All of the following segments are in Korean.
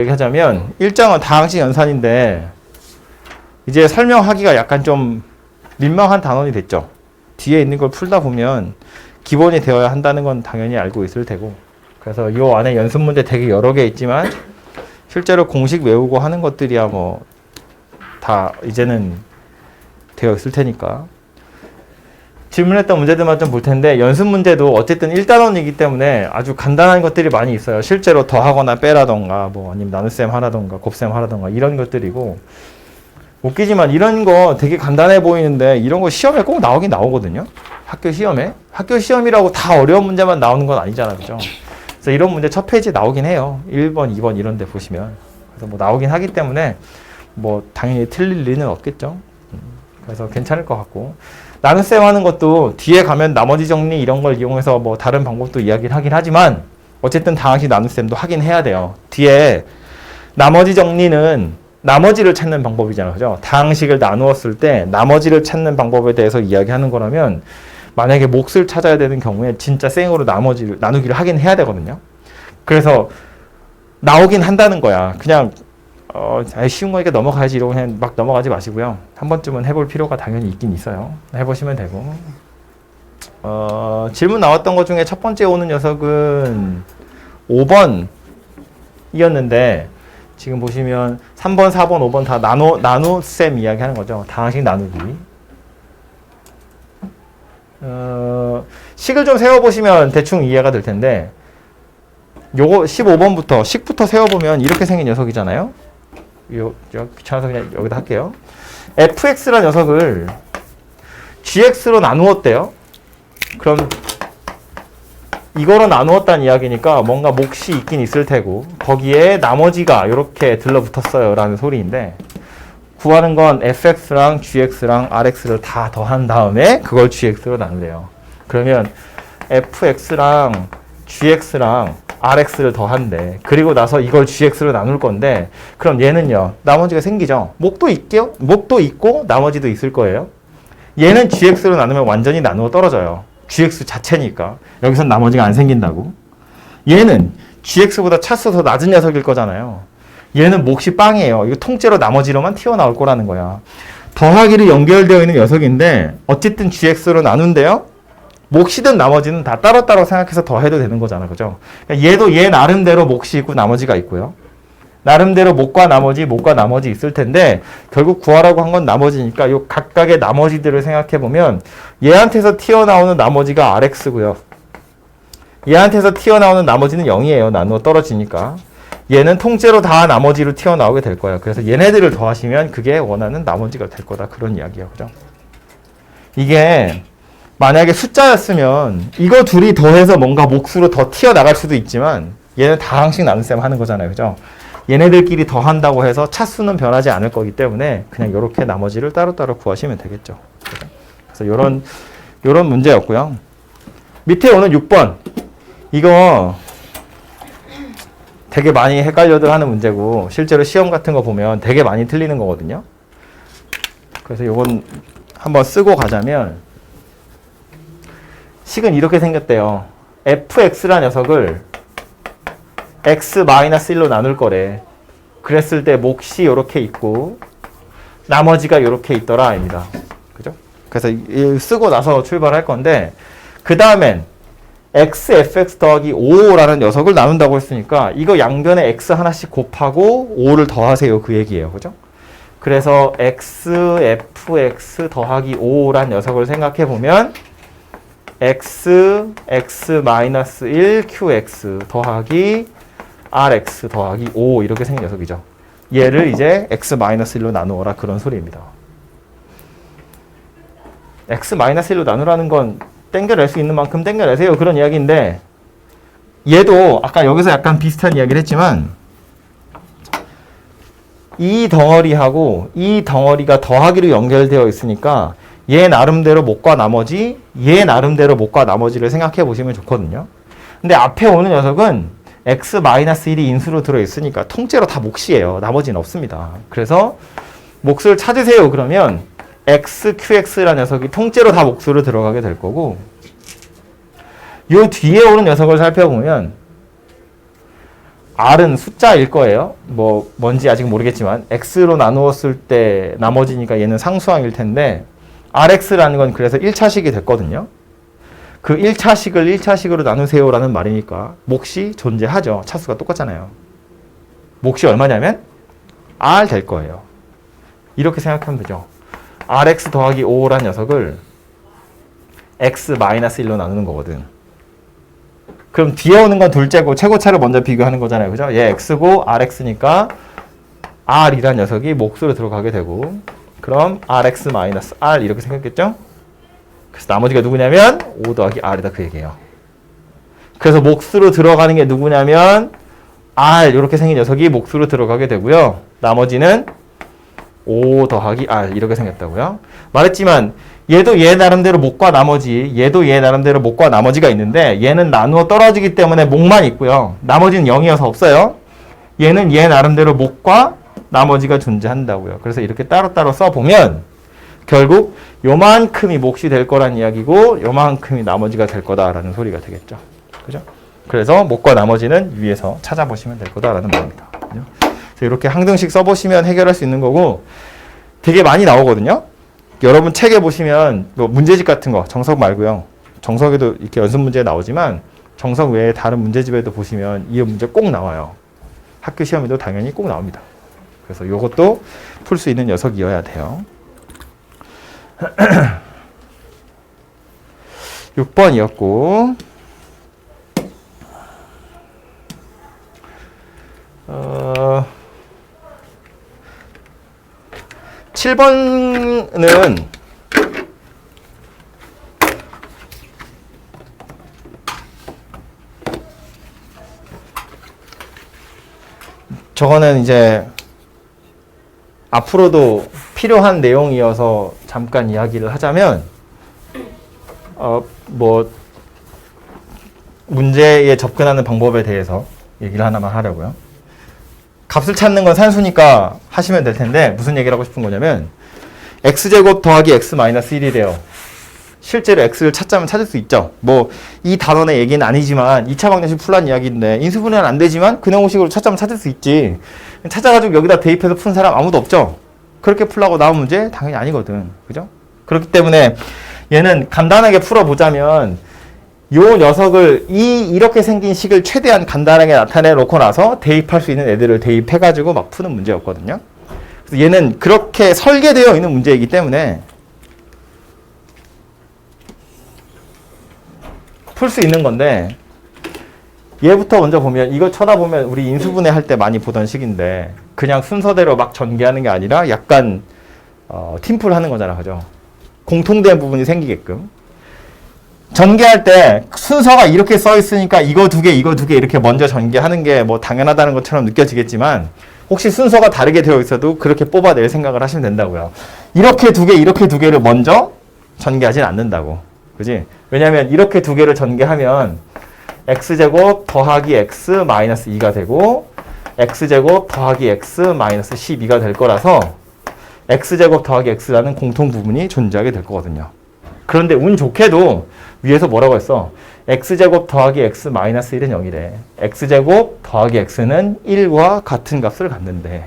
얘기하자면 일정은 다항식 연산인데 이제 설명하기가 약간 좀 민망한 단원이 됐죠. 뒤에 있는 걸 풀다 보면 기본이 되어야 한다는 건 당연히 알고 있을 테고, 그래서 이 안에 연습 문제 되게 여러 개 있지만 실제로 공식 외우고 하는 것들이야 뭐 다 이제는 되어 있을 테니까 질문했던 문제들만 좀 볼 텐데, 연습 문제도 어쨌든 1단원이기 때문에 아주 간단한 것들이 많이 있어요. 실제로 더하거나 빼라던가 뭐 아니면 나눗셈 하라던가 곱셈 하라던가 이런 것들이고, 웃기지만 이런 거 되게 간단해 보이는데 이런 거 시험에 꼭 나오긴 나오거든요. 학교 시험에. 학교 시험이라고 다 어려운 문제만 나오는 건 아니잖아, 그죠? 그래서 이런 문제 첫 페이지에 나오긴 해요. 1번, 2번 이런 데 보시면. 그래서 뭐 나오긴 하기 때문에 뭐 당연히 틀릴 리는 없겠죠. 그래서 괜찮을 것 같고, 나눗셈 하는 것도 뒤에 가면 나머지 정리 이런 걸 이용해서 뭐 다른 방법도 이야기를 하긴 하지만 어쨌든 다항식 나눗셈도 하긴 해야 돼요. 뒤에 나머지 정리는 나머지를 찾는 방법이잖아요, 그죠? 다항식을 나누었을 때 나머지를 찾는 방법에 대해서 이야기하는 거라면, 만약에 몫을 찾아야 되는 경우에 진짜 생으로 나누기를 하긴 해야 되거든요. 그래서 나오긴 한다는 거야. 그냥 쉬운 거니까 넘어가야지 이러고 그냥 막 넘어가지 마시고요. 한 번쯤은 해볼 필요가 당연히 있긴 있어요. 해보시면 되고. 질문 나왔던 것 중에 첫 번째 오는 녀석은 5번이었는데 지금 보시면 3번, 4번, 5번 다 나눗셈 이야기 하는 거죠. 다항식 나누기. 식을 좀 세워보시면 대충 이해가 될 텐데, 요거 15번부터 식부터 세워보면 이렇게 생긴 녀석이잖아요. 귀찮아서 그냥 여기다 할게요. fx라는 녀석을 gx로 나누었대요. 그럼 이거로 나누었다는 이야기니까 뭔가 몫이 있긴 있을 테고, 거기에 나머지가 이렇게 들러붙었어요 라는 소리인데, 구하는 건 fx랑 gx랑 rx를 다 더한 다음에 그걸 gx로 나누래요. 그러면 fx랑 gx랑 rx를 더한대. 그리고 나서 이걸 gx로 나눌 건데, 그럼 얘는요, 나머지가 생기죠. 목도 있고 나머지도 있을 거예요. 얘는 gx로 나누면 완전히 나누어 떨어져요. gx 자체니까. 여기선 나머지가 안 생긴다고. 얘는 gx보다 차수 더 낮은 녀석일 거잖아요. 얘는 몫이 빵이에요. 이거 통째로 나머지로만 튀어나올 거라는 거야. 더하기로 연결되어 있는 녀석인데 어쨌든 gx로 나눈대요. 몫이든 나머지는 다 따로따로 생각해서 더해도 되는 거잖아, 그죠? 그러니까 얘도 얘 나름대로 몫이 있고 나머지가 있고요. 나름대로 몫과 나머지 있을 텐데, 결국 구하라고 한 건 나머지니까 이 각각의 나머지들을 생각해 보면 얘한테서 튀어나오는 나머지가 rx고요. 얘한테서 튀어나오는 나머지는 0이에요. 나누어 떨어지니까. 얘는 통째로 다 나머지로 튀어나오게 될 거예요. 그래서 얘네들을 더하시면 그게 원하는 나머지가 될 거다. 그런 이야기예요, 그죠? 이게 만약에 숫자였으면 이거 둘이 더해서 뭔가 몫으로 더 튀어나갈 수도 있지만, 얘는 다항식 나눗셈 하는 거잖아요, 그죠? 얘네들끼리 더한다고 해서 차수는 변하지 않을 거기 때문에 그냥 이렇게 나머지를 따로따로 구하시면 되겠죠. 그래서 요런 문제였고요. 밑에 오는 6번. 이거 되게 많이 헷갈려들 하는 문제고, 실제로 시험 같은 거 보면 되게 많이 틀리는 거거든요. 그래서 요건 한번 쓰고 가자면, 식은 이렇게 생겼대요. fx라는 녀석을 x-1로 나눌 거래. 그랬을 때 몫이 이렇게 있고 나머지가 이렇게 있더라 아닙니다. 그죠? 그래서 쓰고 나서 출발할 건데, 그 다음엔 xfx 더하기 5라는 녀석을 나눈다고 했으니까 이거 양변에 x 하나씩 곱하고 5를 더하세요, 그 얘기예요. 그죠? 그래서 xfx 더하기 5라는 녀석을 생각해 보면 x, x-1, qx 더하기 rx 더하기 5 이렇게 생긴 녀석이죠. 얘를 이제 x-1로 나누어라, 그런 소리입니다. x-1로 나누라는 건 땡겨낼 수 있는 만큼 땡겨내세요, 그런 이야기인데, 얘도 아까 여기서 약간 비슷한 이야기를 했지만 이 덩어리하고 이 덩어리가 더하기로 연결되어 있으니까 얘 나름대로 몫과 나머지, 얘 나름대로 몫과 나머지를 생각해 보시면 좋거든요. 근데 앞에 오는 녀석은 x-1이 인수로 들어있으니까 통째로 다 몫이에요. 나머지는 없습니다. 그래서 몫을 찾으세요. 그러면 x, qx라는 녀석이 통째로 다 몫으로 들어가게 될 거고, 요 뒤에 오는 녀석을 살펴보면 R은 숫자일 거예요. 뭔지 아직 모르겠지만 X로 나누었을 때 나머지니까 얘는 상수항일 텐데 RX라는 건 그래서 1차식이 됐거든요. 그 1차식을 1차식으로 나누세요 라는 말이니까 몫이 존재하죠. 차수가 똑같잖아요. 몫이 얼마냐면 R 될 거예요. 이렇게 생각하면 되죠. RX 더하기 5란 녀석을 X-1로 나누는 거거든. 그럼 뒤에 오는 건 둘째고 최고차를 먼저 비교하는 거잖아요. 그죠? 얘 X고 RX니까 R이란 녀석이 몫으로 들어가게 되고 그럼 RX-R 이렇게 생겼겠죠? 그래서 나머지가 누구냐면 5 더하기 R이다 그 얘기예요. 그래서 몫으로 들어가는 게 누구냐면 R 이렇게 생긴 녀석이 몫으로 들어가게 되고요. 나머지는 5 더하기 R 이렇게 생겼다고요. 말했지만 얘도 얘 나름대로 몫과 나머지, 얘도 얘 나름대로 몫과 나머지가 있는데 얘는 나누어 떨어지기 때문에 몫만 있고요. 나머지는 0이어서 없어요. 얘는 얘 나름대로 몫과 나머지가 존재한다고요. 그래서 이렇게 따로따로 써보면 결국 요만큼이 몫이 될 거란 이야기고 요만큼이 나머지가 될 거다라는 소리가 되겠죠. 그죠? 그래서 몫과 나머지는 위에서 찾아보시면 될 거다라는 말입니다. 그죠? 그래서 이렇게 항등식 써보시면 해결할 수 있는 거고 되게 많이 나오거든요. 여러분 책에 보시면 문제집 같은 거 정석 말고요. 정석에도 이렇게 연습 문제 나오지만 정석 외에 다른 문제집에도 보시면 이 문제 꼭 나와요. 학교 시험에도 당연히 꼭 나옵니다. 그래서 이것도 풀 수 있는 녀석이어야 돼요. 6번이었고 7번은 저거는 이제 앞으로도 필요한 내용이어서 잠깐 이야기를 하자면 문제에 접근하는 방법에 대해서 얘기를 하나만 하려고요. 값을 찾는 건 산수니까 하시면 될 텐데 무슨 얘기를 하고 싶은 거냐면 x제곱 더하기 x-1이래요. 실제로 x를 찾자면 찾을 수 있죠. 이 단원의 얘기는 아니지만 2차 방정식 풀란 이야기인데 인수분해는 안 되지만 근형식으로 찾자면 찾을 수 있지. 찾아가지고 여기다 대입해서 푼 사람 아무도 없죠. 그렇게 풀라고 나온 문제 당연히 아니거든. 그죠? 그렇기 때문에 얘는 간단하게 풀어보자면 요 녀석을 이렇게 생긴 식을 최대한 간단하게 나타내 놓고 나서 대입할 수 있는 애들을 대입해가지고 막 푸는 문제였거든요. 그래서 얘는 그렇게 설계되어 있는 문제이기 때문에 풀 수 있는 건데 얘부터 먼저 보면 이거 쳐다보면 우리 인수분해 할 때 많이 보던 식인데 그냥 순서대로 막 전개하는 게 아니라 약간 팀플 하는 거잖아. 그죠? 공통된 부분이 생기게끔. 전개할 때 순서가 이렇게 써 있으니까 이거 두 개 이렇게 먼저 전개하는 게 당연하다는 것처럼 느껴지겠지만 혹시 순서가 다르게 되어 있어도 그렇게 뽑아낼 생각을 하시면 된다고요. 이렇게 두 개를 먼저 전개하진 않는다고. 그지? 왜냐면 이렇게 두 개를 전개하면 x제곱 더하기 x-2가 되고 x제곱 더하기 x-12가 될 거라서 x제곱 더하기 x라는 공통 부분이 존재하게 될 거거든요. 그런데 운 좋게도 위에서 뭐라고 했어? x제곱 더하기 x-1은 0이래. x제곱 더하기 x는 1과 같은 값을 갖는데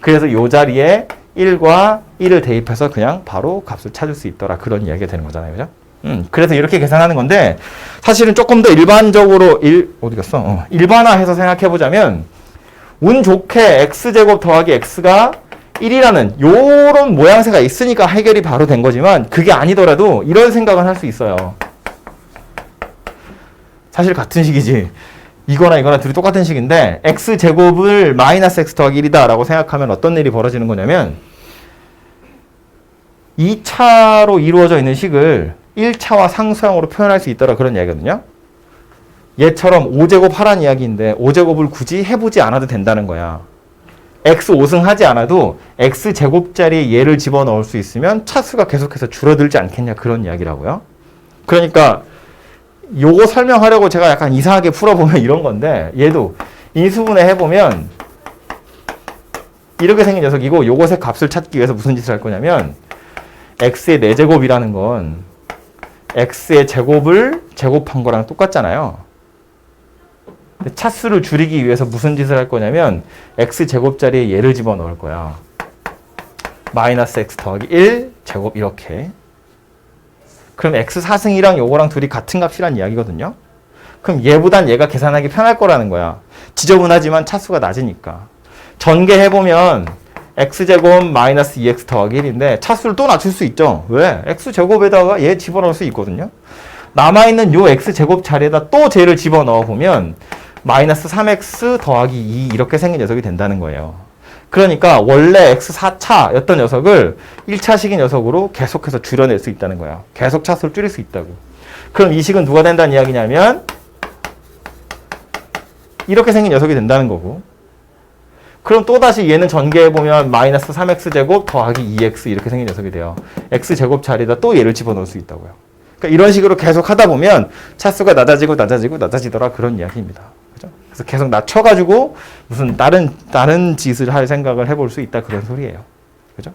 그래서 이 자리에 1과 1을 대입해서 그냥 바로 값을 찾을 수 있더라. 그런 이야기가 되는 거잖아요. 그죠? 그래서 이렇게 계산하는 건데 사실은 조금 더 일반적으로 일반화해서 생각해보자면 운 좋게 x제곱 더하기 x가 1이라는 요런 모양새가 있으니까 해결이 바로 된 거지만 그게 아니더라도 이런 생각은 할 수 있어요. 사실 같은 식이지. 이거나 둘이 똑같은 식인데 x제곱을 마이너스 x 더하기 1이다 라고 생각하면 어떤 일이 벌어지는 거냐면 2차로 이루어져 있는 식을 1차와 상수항으로 표현할 수 있더라 그런 이야기거든요. 얘처럼 5제곱 하란 이야기인데 5제곱을 굳이 해보지 않아도 된다는 거야. x 5승 하지 않아도 x제곱자리에 얘를 집어넣을 수 있으면 차수가 계속해서 줄어들지 않겠냐 그런 이야기라고요. 그러니까 요거 설명하려고 제가 약간 이상하게 풀어보면 이런 건데 얘도 인수분해 해보면 이렇게 생긴 녀석이고 요것의 값을 찾기 위해서 무슨 짓을 할 거냐면 x의 4제곱이라는 건 x의 제곱을 제곱한 거랑 똑같잖아요. 차수를 줄이기 위해서 무슨 짓을 할 거냐면 x제곱 자리에 얘를 집어넣을 거야. 마이너스 x 더하기 1 제곱 이렇게. 그럼 x 4승이랑 요거랑 둘이 같은 값이란 이야기거든요. 그럼 얘보단 얘가 계산하기 편할 거라는 거야. 지저분하지만 차수가 낮으니까. 전개해보면 x제곱 마이너스 2x 더하기 1인데 차수를 또 낮출 수 있죠. 왜? x제곱에다가 얘 집어넣을 수 있거든요. 남아있는 요 x제곱 자리에다 또 쟤를 집어넣어보면 마이너스 3x 더하기 2 이렇게 생긴 녀석이 된다는 거예요. 그러니까 원래 x 4차였던 녀석을 1차식의 녀석으로 계속해서 줄여낼 수 있다는 거야. 계속 차수를 줄일 수 있다고. 그럼 이 식은 누가 된다는 이야기냐면 이렇게 생긴 녀석이 된다는 거고. 그럼 또다시 얘는 전개해보면 마이너스 3x제곱 더하기 2x 이렇게 생긴 녀석이 돼요. x제곱 자리에다 또 얘를 집어넣을 수 있다고요. 그러니까 이런 식으로 계속 하다 보면 차수가 낮아지고 낮아지고 낮아지더라 그런 이야기입니다. 그죠? 그래서 계속 낮춰가지고 무슨 다른 짓을 할 생각을 해볼 수 있다 그런 소리예요. 그죠?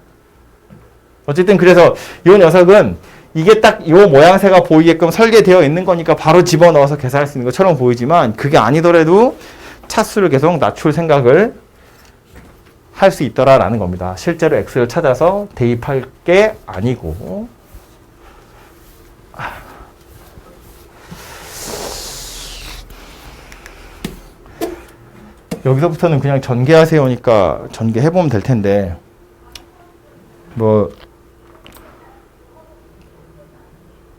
어쨌든 그래서 이 녀석은 이게 딱 이 모양새가 보이게끔 설계되어 있는 거니까 바로 집어넣어서 계산할 수 있는 것처럼 보이지만 그게 아니더라도 차수를 계속 낮출 생각을 할 수 있더라라는 겁니다. 실제로 x를 찾아서 대입할 게 아니고. 여기서부터는 그냥 전개하세요니까 전개해보면 될 텐데 뭐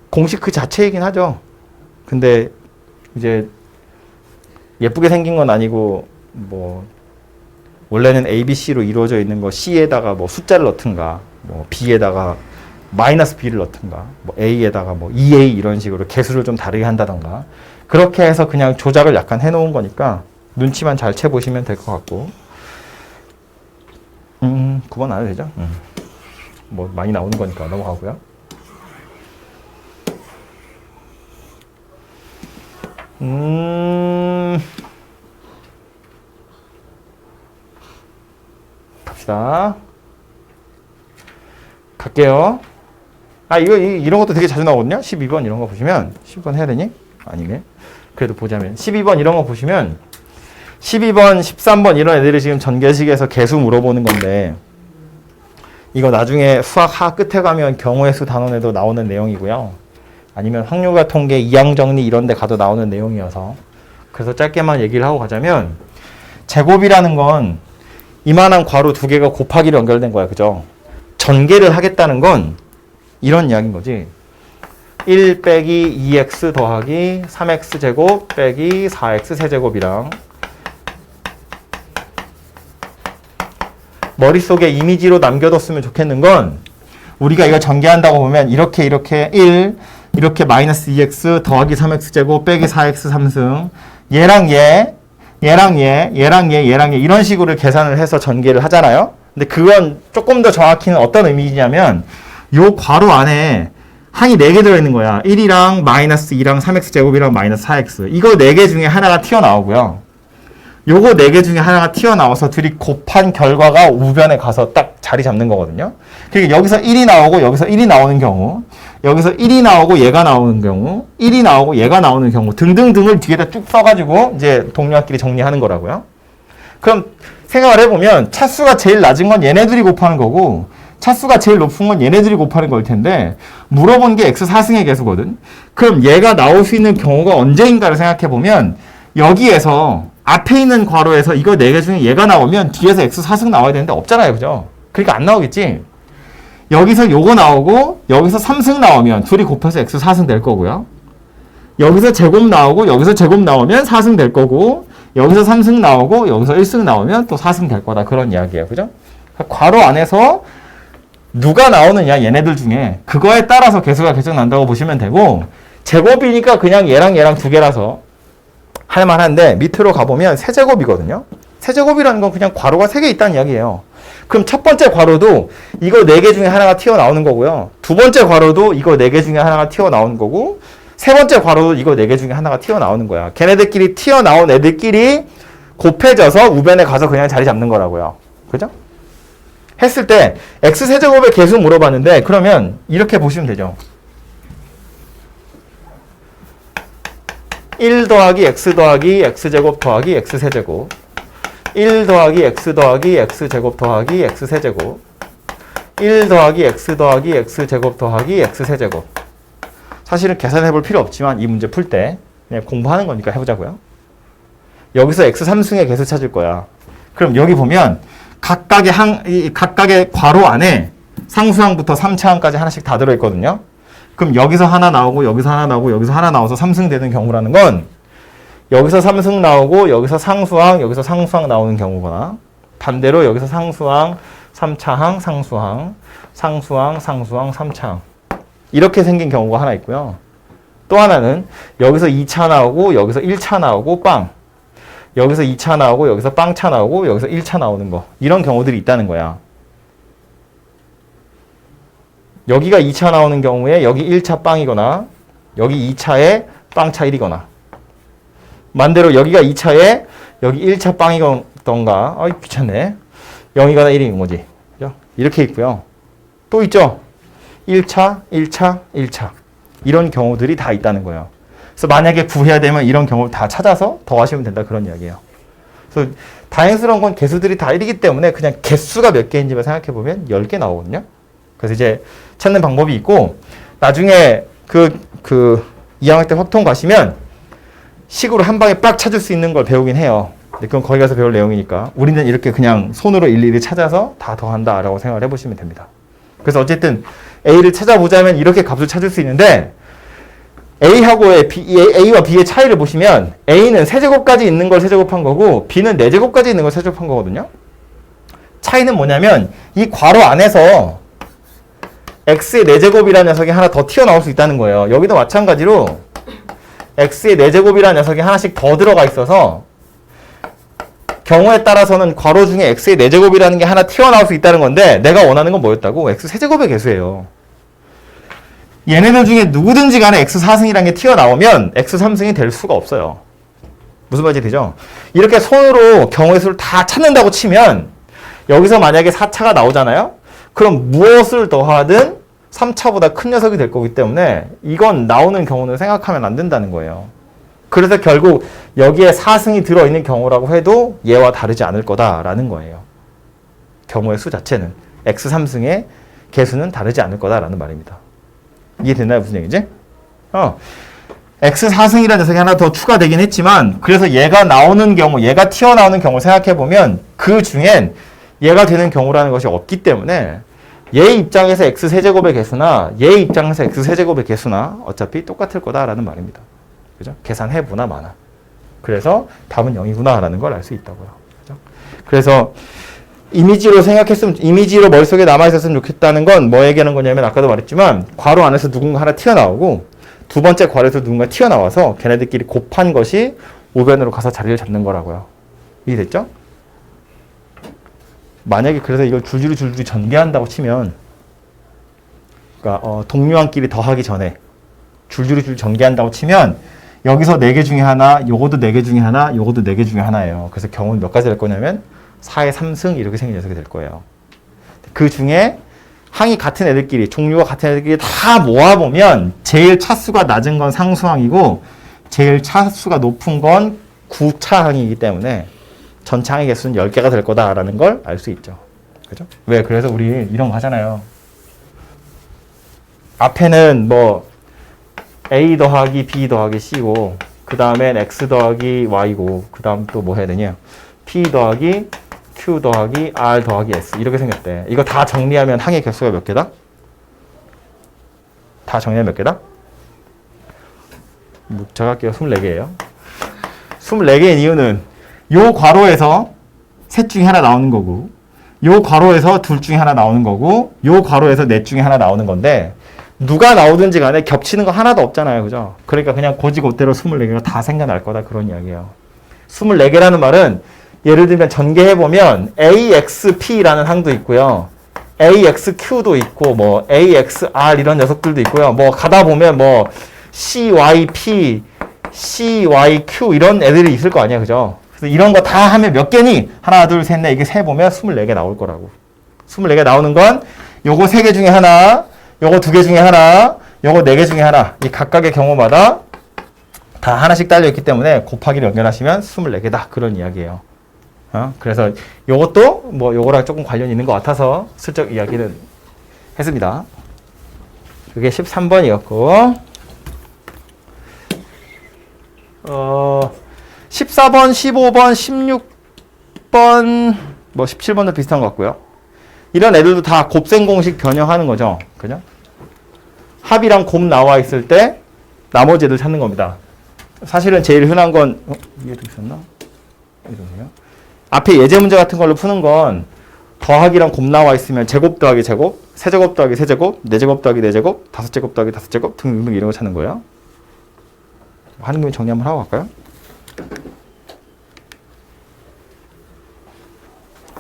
공식 그 자체이긴 하죠. 근데 이제 예쁘게 생긴 건 아니고 뭐 원래는 A, B, C로 이루어져 있는 거 C에다가 뭐 숫자를 넣든가 뭐 B에다가 마이너스 B를 넣든가 뭐 A에다가 뭐 2A 이런 식으로 개수를 좀 다르게 한다던가 그렇게 해서 그냥 조작을 약간 해놓은 거니까 눈치만 잘 채보시면 될 것 같고 9번 안 해도 되죠? 뭐 많이 나오는 거니까 넘어가고요. 갑시다. 갈게요. 이런 것도 되게 자주 나오거든요. 12번 이런 거 보시면 12번 해야 되니? 아니네. 그래도 보자면 12번 이런 거 보시면 12번, 13번 이런 애들이 지금 전개식에서 개수 물어보는 건데 이거 나중에 수학 하 끝에 가면 경우의 수 단원에도 나오는 내용이고요. 아니면 확률과 통계, 이항 정리 이런 데 가도 나오는 내용이어서 그래서 짧게만 얘기를 하고 가자면 제곱이라는 건 이만한 괄호 두 개가 곱하기로 연결된 거야. 그죠? 전개를 하겠다는 건 이런 이야기인 거지. 1 빼기 2x 더하기 3x 제곱 빼기 4x 세제곱이랑 머릿속에 이미지로 남겨뒀으면 좋겠는 건 우리가 이거 전개한다고 보면 이렇게 1 이렇게 마이너스 2x 더하기 3x 제곱 빼기 4x 3승 얘랑 얘 이런 식으로 계산을 해서 전개를 하잖아요. 근데 그건 조금 더 정확히는 어떤 의미냐면 요 괄호 안에 항이 4개 들어있는 거야. 1이랑 마이너스 2랑 3x 제곱이랑 마이너스 4x 이거 4개 중에 하나가 튀어나오고요. 요거 4개 중에 하나가 튀어나와서 둘이 곱한 결과가 우변에 가서 딱 자리 잡는 거거든요. 그러니까 여기서 1이 나오고 여기서 1이 나오는 경우 여기서 1이 나오고 얘가 나오는 경우 1이 나오고 얘가 나오는 경우 등등등을 뒤에다 쭉 써가지고 이제 동료학끼리 정리하는 거라고요. 그럼 생각을 해보면 차수가 제일 낮은 건 얘네들이 곱하는 거고 차수가 제일 높은 건 얘네들이 곱하는 걸 텐데 물어본 게 x 4승의 개수거든. 그럼 얘가 나올 수 있는 경우가 언제인가를 생각해보면 여기에서 앞에 있는 괄호에서 이거 4개 중에 얘가 나오면 뒤에서 x 4승 나와야 되는데 없잖아요. 그죠? 그러니까 안 나오겠지. 여기서 요거 나오고 여기서 3승 나오면 둘이 곱해서 x 4승 될 거고요. 여기서 제곱 나오고 여기서 제곱 나오면 4승 될 거고 여기서 3승 나오고 여기서 1승 나오면 또 4승 될 거다. 그런 이야기예요. 그죠? 그러니까 괄호 안에서 누가 나오느냐 얘네들 중에 그거에 따라서 개수가 결정난다고 보시면 되고 제곱이니까 그냥 얘랑 두 개라서 할만한데 밑으로 가보면 세제곱이거든요. 세제곱이라는 건 그냥 괄호가 3개 있다는 이야기예요. 그럼 첫 번째 괄호도 이거 4개 중에 하나가 튀어나오는 거고요. 두 번째 괄호도 이거 4개 중에 하나가 튀어나오는 거고 세 번째 괄호도 이거 4개 중에 하나가 튀어나오는 거야. 걔네들끼리 튀어나온 애들끼리 곱해져서 우변에 가서 그냥 자리 잡는 거라고요. 그죠? 했을 때 x세제곱의 개수 물어봤는데 그러면 이렇게 보시면 되죠. 1 더하기 x 더하기 x제곱 더하기 x세제곱 1 더하기 x 더하기 x제곱 더하기 x세제곱 1 더하기 x 더하기 x제곱 더하기 x세제곱. 사실은 계산해 볼 필요 없지만 이 문제 풀 때 그냥 공부하는 거니까 해보자고요. 여기서 x3승의 개수 찾을 거야. 그럼 여기 보면 각각의 괄호 안에 상수항부터 3차항까지 하나씩 다 들어있거든요. 그럼 여기서 하나 나오고 여기서 하나 나오고 여기서 하나 나와서 3승 되는 경우라는 건 여기서 3승 나오고 여기서 상수항 여기서 상수항 나오는 경우거나 반대로 여기서 상수항 3차항 상수항 상수항 상수항 3차항 이렇게 생긴 경우가 하나 있고요. 또 하나는 여기서 2차 나오고 여기서 1차 나오고 빵 여기서 2차 나오고 여기서 빵차 나오고 여기서 1차 나오는 거 이런 경우들이 있다는 거야. 여기가 2차 나오는 경우에 여기 1차 빵이거나 여기 2차에 빵차 1이거나 반대로 여기가 2차에 여기 1차 빵이던가 귀찮네 0이거나 1인 거지. 그죠? 이렇게 있고요. 또 있죠. 1차, 1차, 1차 이런 경우들이 다 있다는 거예요. 그래서 만약에 구해야 되면 이런 경우를 다 찾아서 더하시면 된다 그런 이야기예요. 그래서 다행스러운 건 개수들이 다 1이기 때문에 그냥 개수가 몇 개인지만 생각해 보면 10개 나오거든요. 그래서 이제 찾는 방법이 있고 나중에 그 2학년 때 확통 가시면 식으로 한 방에 빡 찾을 수 있는 걸 배우긴 해요. 근데 그건 거기 가서 배울 내용이니까 우리는 이렇게 그냥 손으로 일일이 찾아서 다 더한다라고 생각을 해보시면 됩니다. 그래서 어쨌든 A를 찾아보자면 이렇게 값을 찾을 수 있는데 A와 B의 차이를 보시면 A는 세제곱까지 있는 걸 세제곱한 거고 B는 4제곱까지 있는 걸 세제곱한 거거든요. 차이는 뭐냐면 이 괄호 안에서 x의 4제곱이라는 녀석이 하나 더 튀어나올 수 있다는 거예요. 여기도 마찬가지로 x의 4제곱이라는 녀석이 하나씩 더 들어가 있어서 경우에 따라서는 괄호 중에 x의 4제곱이라는 게 하나 튀어나올 수 있다는 건데 내가 원하는 건 뭐였다고? x 세제곱의 개수예요. 얘네들 중에 누구든지 간에 x4승이라는 게 튀어나오면 x3승이 될 수가 없어요. 무슨 말인지 되죠? 이렇게 손으로 경우의 수를 다 찾는다고 치면 여기서 만약에 4차가 나오잖아요? 그럼 무엇을 더하든 3차보다 큰 녀석이 될 거기 때문에 이건 나오는 경우는 생각하면 안 된다는 거예요. 그래서 결국 여기에 4승이 들어있는 경우라고 해도 얘와 다르지 않을 거다라는 거예요. 경우의 수 자체는 x3승의 개수는 다르지 않을 거다라는 말입니다. 이해됐나요? 무슨 얘기지? x4승이라는 녀석이 하나 더 추가되긴 했지만 그래서 얘가 나오는 경우, 얘가 튀어나오는 경우를 생각해보면 그 중엔 얘가 되는 경우라는 것이 없기 때문에 얘 입장에서 x세제곱의 개수나 얘 입장에서 x세제곱의 개수나 어차피 똑같을 거다라는 말입니다. 그죠? 계산해보나 마나. 그래서 답은 0이구나 라는 걸 알 수 있다고요. 그죠? 그래서 이미지로 이미지로 머릿속에 남아있었으면 좋겠다는 건 뭐 얘기하는 거냐면 아까도 말했지만 괄호 안에서 누군가 하나 튀어나오고 두 번째 괄호에서 누군가 튀어나와서 걔네들끼리 곱한 것이 우변으로 가서 자리를 잡는 거라고요. 이해됐죠? 만약에 그래서 이걸 줄줄이 전개한다고 치면 그러니까 동류항끼리 더하기 전에 줄줄이 전개한다고 치면 여기서 4개 중에 하나, 요것도 4개 중에 하나, 요것도 4개 중에 하나예요. 그래서 경우는 몇 가지 될 거냐면 4의 3승 이렇게 생긴 녀석이 될 거예요. 그 중에 항이 같은 애들끼리, 종류가 같은 애들끼리 다 모아보면 제일 차수가 낮은 건 상수항이고 제일 차수가 높은 건 구차항이기 때문에 전체 항의 개수는 10개가 될 거다라는 걸 알 수 있죠. 그죠? 왜? 그래서 우리 이런 거 하잖아요. 앞에는 뭐 A 더하기 B 더하기 C고 그 다음엔 X 더하기 Y고 그 다음 또 뭐 해야 되냐? P 더하기 Q 더하기 R 더하기 S 이렇게 생겼대. 이거 다 정리하면 항의 개수가 몇 개다? 다 정리하면 몇 개다? 제가 할게요. 24개예요. 24개인 이유는 요 괄호에서 셋 중에 하나 나오는 거고 요 괄호에서 둘 중에 하나 나오는 거고 요 괄호에서 넷 중에 하나 나오는 건데 누가 나오든지 간에 겹치는 거 하나도 없잖아요. 그죠? 그러니까 그냥 고지고대로 24개가 다 생겨날 거다 그런 이야기예요. 24개라는 말은 예를 들면 전개해보면 AXP라는 항도 있고요. AXQ도 있고 뭐 AXR 이런 녀석들도 있고요. 뭐 가다 보면 뭐 CYP, CYQ 이런 애들이 있을 거 아니야. 그죠? 그래서 이런 거 다 하면 몇 개니? 하나, 둘, 셋, 넷 이게 세보면 24개 나올 거라고. 24개 나오는 건 요거 3개 중에 하나, 요거 2개 중에 하나, 요거 4개 중에 하나. 이 각각의 경우마다 다 하나씩 딸려있기 때문에 곱하기를 연결하시면 24개다. 그런 이야기예요. 그래서 요것도 뭐 요거랑 조금 관련이 있는 것 같아서 슬쩍 이야기는 했습니다. 그게 13번이었고 14번, 15번, 16번, 뭐 17번도 비슷한 것 같고요. 이런 애들도 다 곱셈 공식 변형하는 거죠. 그죠? 합이랑 곱 나와 있을 때 나머지 애들 찾는 겁니다. 사실은 제일 흔한 건 이해도 있었나? 이러네요. 앞에 예제 문제 같은 걸로 푸는 건 더하기랑 곱 나와 있으면 제곱 더하기 제곱, 세제곱 더하기 세제곱, 네제곱 더하기 네제곱, 다섯제곱 더하기 다섯제곱 등등 이런 거 찾는 거예요. 하는 김에 정리 한번 하고 갈까요?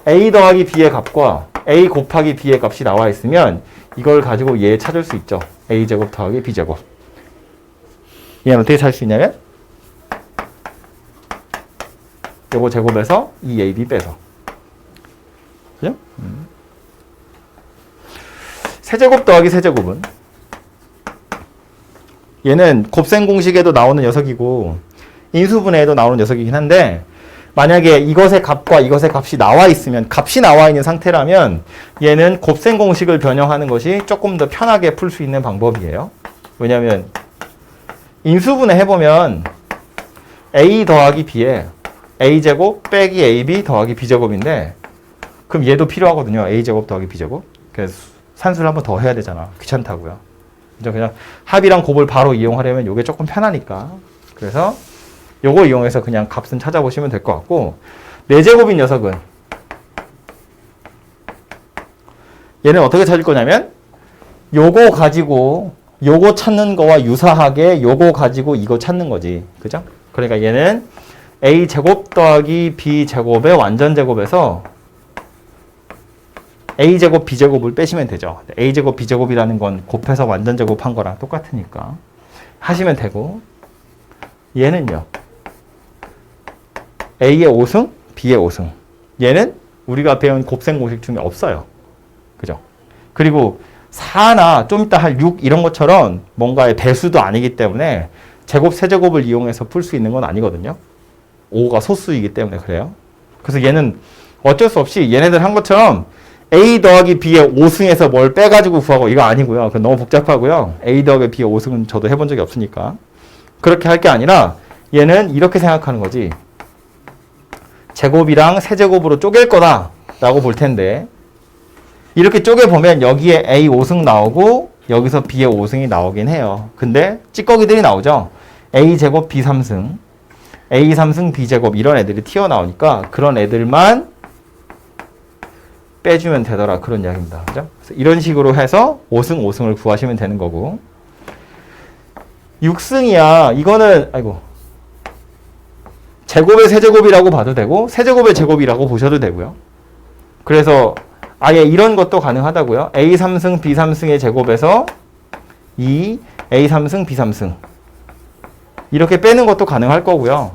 a 더하기 b의 값과 a 곱하기 b의 값이 나와 있으면 이걸 가지고 얘 찾을 수 있죠. a제곱 더하기 b제곱. 얘는 어떻게 찾을 수 있냐면 요거 제곱에서 2ab 빼서. 그죠? 세제곱 더하기 세제곱은 얘는 곱셈 공식에도 나오는 녀석이고 인수분해에도 나오는 녀석이긴 한데 만약에 이것의 값과 이것의 값이 나와 있으면 값이 나와 있는 상태라면 얘는 곱셈 공식을 변형하는 것이 조금 더 편하게 풀 수 있는 방법이에요. 왜냐하면 인수분해 해보면 a 더하기 b에 a제곱 빼기 ab 더하기 b제곱인데 그럼 얘도 필요하거든요. a제곱 더하기 b제곱. 그래서 산수를 한번 더 해야 되잖아. 귀찮다고요. 그냥 합이랑 곱을 바로 이용하려면 이게 조금 편하니까. 그래서 요거 이용해서 그냥 값은 찾아보시면 될 것 같고 4제곱인 녀석은 얘는 어떻게 찾을 거냐면 요거 가지고 요거 찾는 거와 유사하게 요거 가지고 이거 찾는 거지. 그죠? 그러니까 얘는 a제곱 더하기 b제곱의 완전제곱에서 a제곱 b제곱을 빼시면 되죠. a제곱 b제곱이라는 건 곱해서 완전제곱한 거랑 똑같으니까 하시면 되고 얘는요. a의 5승, b의 5승. 얘는 우리가 배운 곱셈 공식 중에 없어요. 그죠? 그리고 4나 좀 이따 할 6 이런 것처럼 뭔가의 배수도 아니기 때문에 제곱, 세제곱을 이용해서 풀 수 있는 건 아니거든요. 5가 소수이기 때문에 그래요. 그래서 얘는 어쩔 수 없이 얘네들 한 것처럼 a 더하기 b의 5승에서 뭘 빼가지고 구하고 이거 아니고요. 그건 너무 복잡하고요. a 더하기 b의 5승은 저도 해본 적이 없으니까. 그렇게 할 게 아니라 얘는 이렇게 생각하는 거지. 제곱이랑 세제곱으로 쪼갤 거다 라고 볼 텐데 이렇게 쪼개보면 여기에 a 5승 나오고 여기서 b의 5승이 나오긴 해요. 근데 찌꺼기들이 나오죠. a 제곱 b 3승, a 3승 b 제곱 이런 애들이 튀어나오니까 그런 애들만 빼주면 되더라 그런 이야기입니다. 그죠? 그래서 이런 식으로 해서 5승 5승을 구하시면 되는 거고 6승이야. 이거는 아이고 제곱의 세제곱이라고 봐도 되고 세제곱의 제곱이라고 보셔도 되고요. 그래서 아예 이런 것도 가능하다고요. a 3승 b 3승의 제곱에서 2 a 3승 b 3승 이렇게 빼는 것도 가능할 거고요.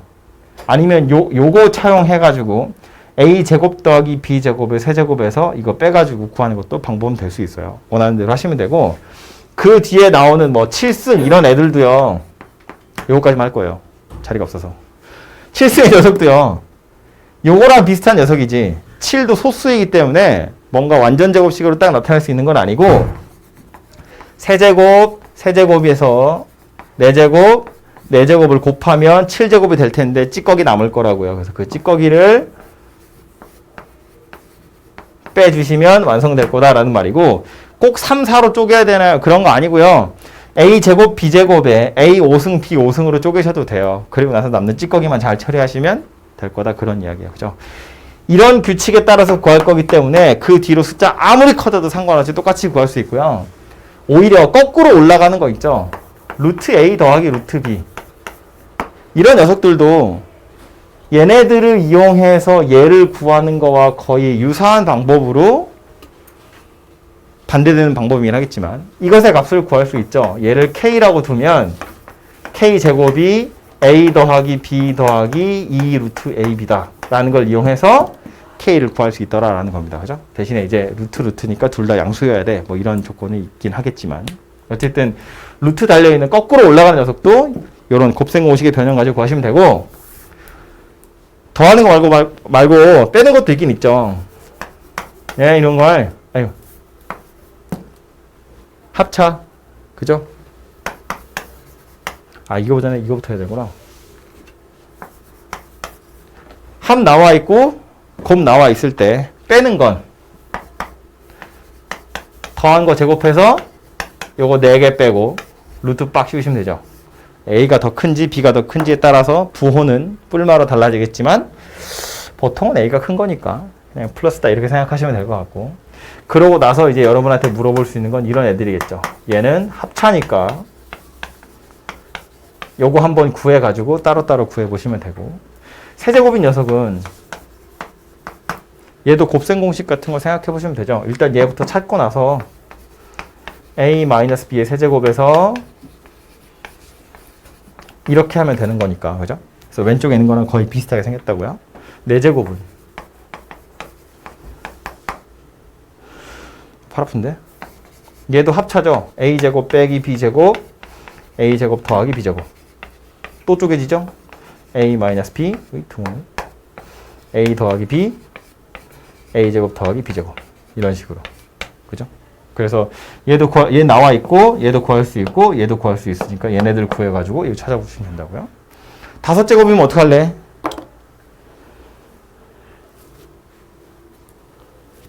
아니면 요거 차용해가지고 a 제곱 더하기 b 제곱의 세제곱에서 이거 빼가지고 구하는 것도 방법은 될 수 있어요. 원하는 대로 하시면 되고 그 뒤에 나오는 뭐 7승 이런 애들도요. 요거까지만 할 거예요. 자리가 없어서. 7승의 녀석도요. 요거랑 비슷한 녀석이지 7도 소수이기 때문에 뭔가 완전 제곱식으로 딱 나타날 수 있는 건 아니고 세제곱, 세제곱에서 4제곱, 4제곱을 곱하면 7제곱이 될 텐데 찌꺼기 남을 거라고요. 그래서 그 찌꺼기를 빼주시면 완성될 거다라는 말이고 꼭 3, 4로 쪼개야 되나요? 그런 거 아니고요. a제곱, b제곱에 a 5승, b 5승으로 쪼개셔도 돼요. 그리고 나서 남는 찌꺼기만 잘 처리하시면 될 거다 그런 이야기예요. 그죠? 이런 규칙에 따라서 구할 거기 때문에 그 뒤로 숫자 아무리 커져도 상관없이 똑같이 구할 수 있고요. 오히려 거꾸로 올라가는 거 있죠. 루트 a 더하기 루트 b 이런 녀석들도 얘네들을 이용해서 얘를 구하는 거와 거의 유사한 방법으로 반대되는 방법이긴 하겠지만 이것의 값을 구할 수 있죠. 얘를 k라고 두면 k제곱이 a 더하기 b 더하기 2 루트 ab다 라는 걸 이용해서 k를 구할 수 있더라라는 겁니다. 그죠? 대신에 이제 루트니까 둘 다 양수여야 돼. 뭐 이런 조건이 있긴 하겠지만 어쨌든 루트 달려있는 거꾸로 올라가는 녀석도 요런 곱셈 공식의 변형 가지고 구하시면 되고, 더하는 거 말고 빼는 것도 있긴 있죠. 예, 이런 걸, 아유, 합차. 그죠? 아, 이거보다는 이거부터 해야 되구나. 합 나와 있고, 곱 나와 있을 때, 빼는 건, 더한 거 제곱해서, 요거 4개 빼고, 루트 빡 씌우시면 되죠. A가 더 큰지, B가 더 큰지에 따라서 부호는 뿔마로 달라지겠지만, 보통은 A가 큰 거니까, 그냥 플러스다 이렇게 생각하시면 될 것 같고, 그러고 나서 이제 여러분한테 물어볼 수 있는 건 이런 애들이겠죠. 얘는 합차니까 요거 한번 구해가지고 따로따로 구해보시면 되고, 세제곱인 녀석은 얘도 곱셈 공식 같은 거 생각해보시면 되죠. 일단 얘부터 찾고 나서 a-b의 세제곱에서 이렇게 하면 되는 거니까, 그죠? 그래서 왼쪽에 있는 거랑 거의 비슷하게 생겼다고요. 4제곱은 팔 아픈데? 얘도 합차죠. a제곱 빼기 b제곱, a제곱 더하기 b제곱. 또 쪼개지죠? a-b, a 더하기 b, a제곱 더하기 b제곱. 이런 식으로. 그죠? 그래서 얘 나와 있고, 얘도 구할 수 있고, 얘도 구할 수 있으니까 얘네들 구해가지고 이거 찾아보시면 된다고요. 5제곱이면 어떡할래?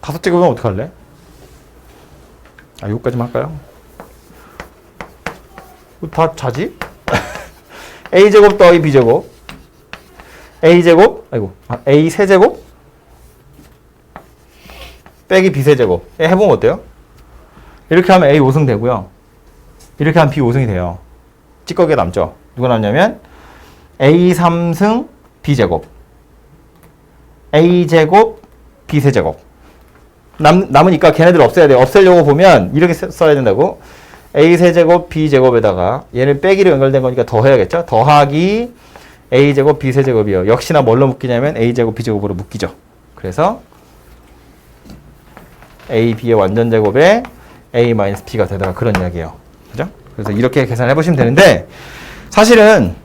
5제곱이면 어떡할래? 아, 요거까지만 할까요? 다 자지? a제곱 더하기 b제곱, a제곱, a 세제곱 빼기 b 세제곱. 해보면 어때요? 이렇게 하면 a 5승 되고요. 이렇게 하면 b 5승이 돼요. 찌꺼기가 남죠? 누가 남냐면 a 3승 b제곱, a제곱 b 세제곱. 남으니까 걔네들 없애야 돼요. 없애려고 보면 이렇게 써야 된다고. a 세제곱 b 제곱에다가 얘는 빼기로 연결된 거니까 더해야겠죠. 더하기 a 제곱 b 세제곱이요. 역시나 뭘로 묶이냐면 a 제곱 b 제곱으로 묶이죠. 그래서 a b의 완전 제곱에 a-b가 되다가 그런 이야기예요. 그죠? 그래서 이렇게 계산해 보시면 되는데, 사실은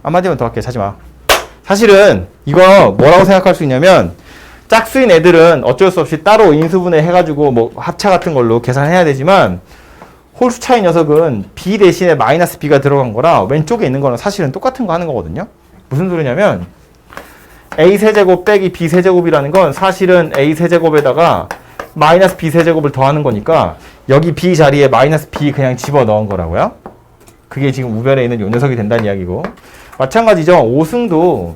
한마디만 더 할게. 찾지 마. 사실은 이거 뭐라고 생각할 수 있냐면, 짝수인 애들은 어쩔 수 없이 따로 인수분해 해가지고 뭐 합차 같은 걸로 계산해야 되지만, 홀수 차이 녀석은 b 대신에 마이너스 b가 들어간 거라 왼쪽에 있는 거는 사실은 똑같은 거 하는 거거든요. 무슨 소리냐면 a 세제곱 빼기 b 세제곱이라는 건 사실은 a 세제곱에다가 마이너스 b 세제곱을 더하는 거니까 여기 b 자리에 마이너스 b 그냥 집어넣은 거라고요. 그게 지금 우변에 있는 요 녀석이 된다는 이야기고, 마찬가지죠. 5승도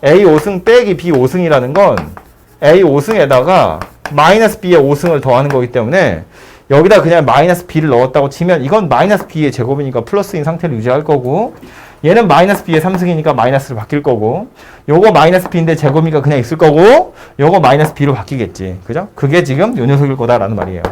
a 5승 빼기 b 5승이라는 건 a 5승에다가 마이너스 b의 5승을 더하는 거기 때문에 여기다 그냥 마이너스 b를 넣었다고 치면 이건 마이너스 b의 제곱이니까 플러스인 상태를 유지할 거고, 얘는 마이너스 b의 3승이니까 마이너스로 바뀔 거고, 요거 마이너스 b인데 제곱이니까 그냥 있을 거고, 요거 마이너스 b로 바뀌겠지. 그죠? 그게 지금 요 녀석일 거다라는 말이에요.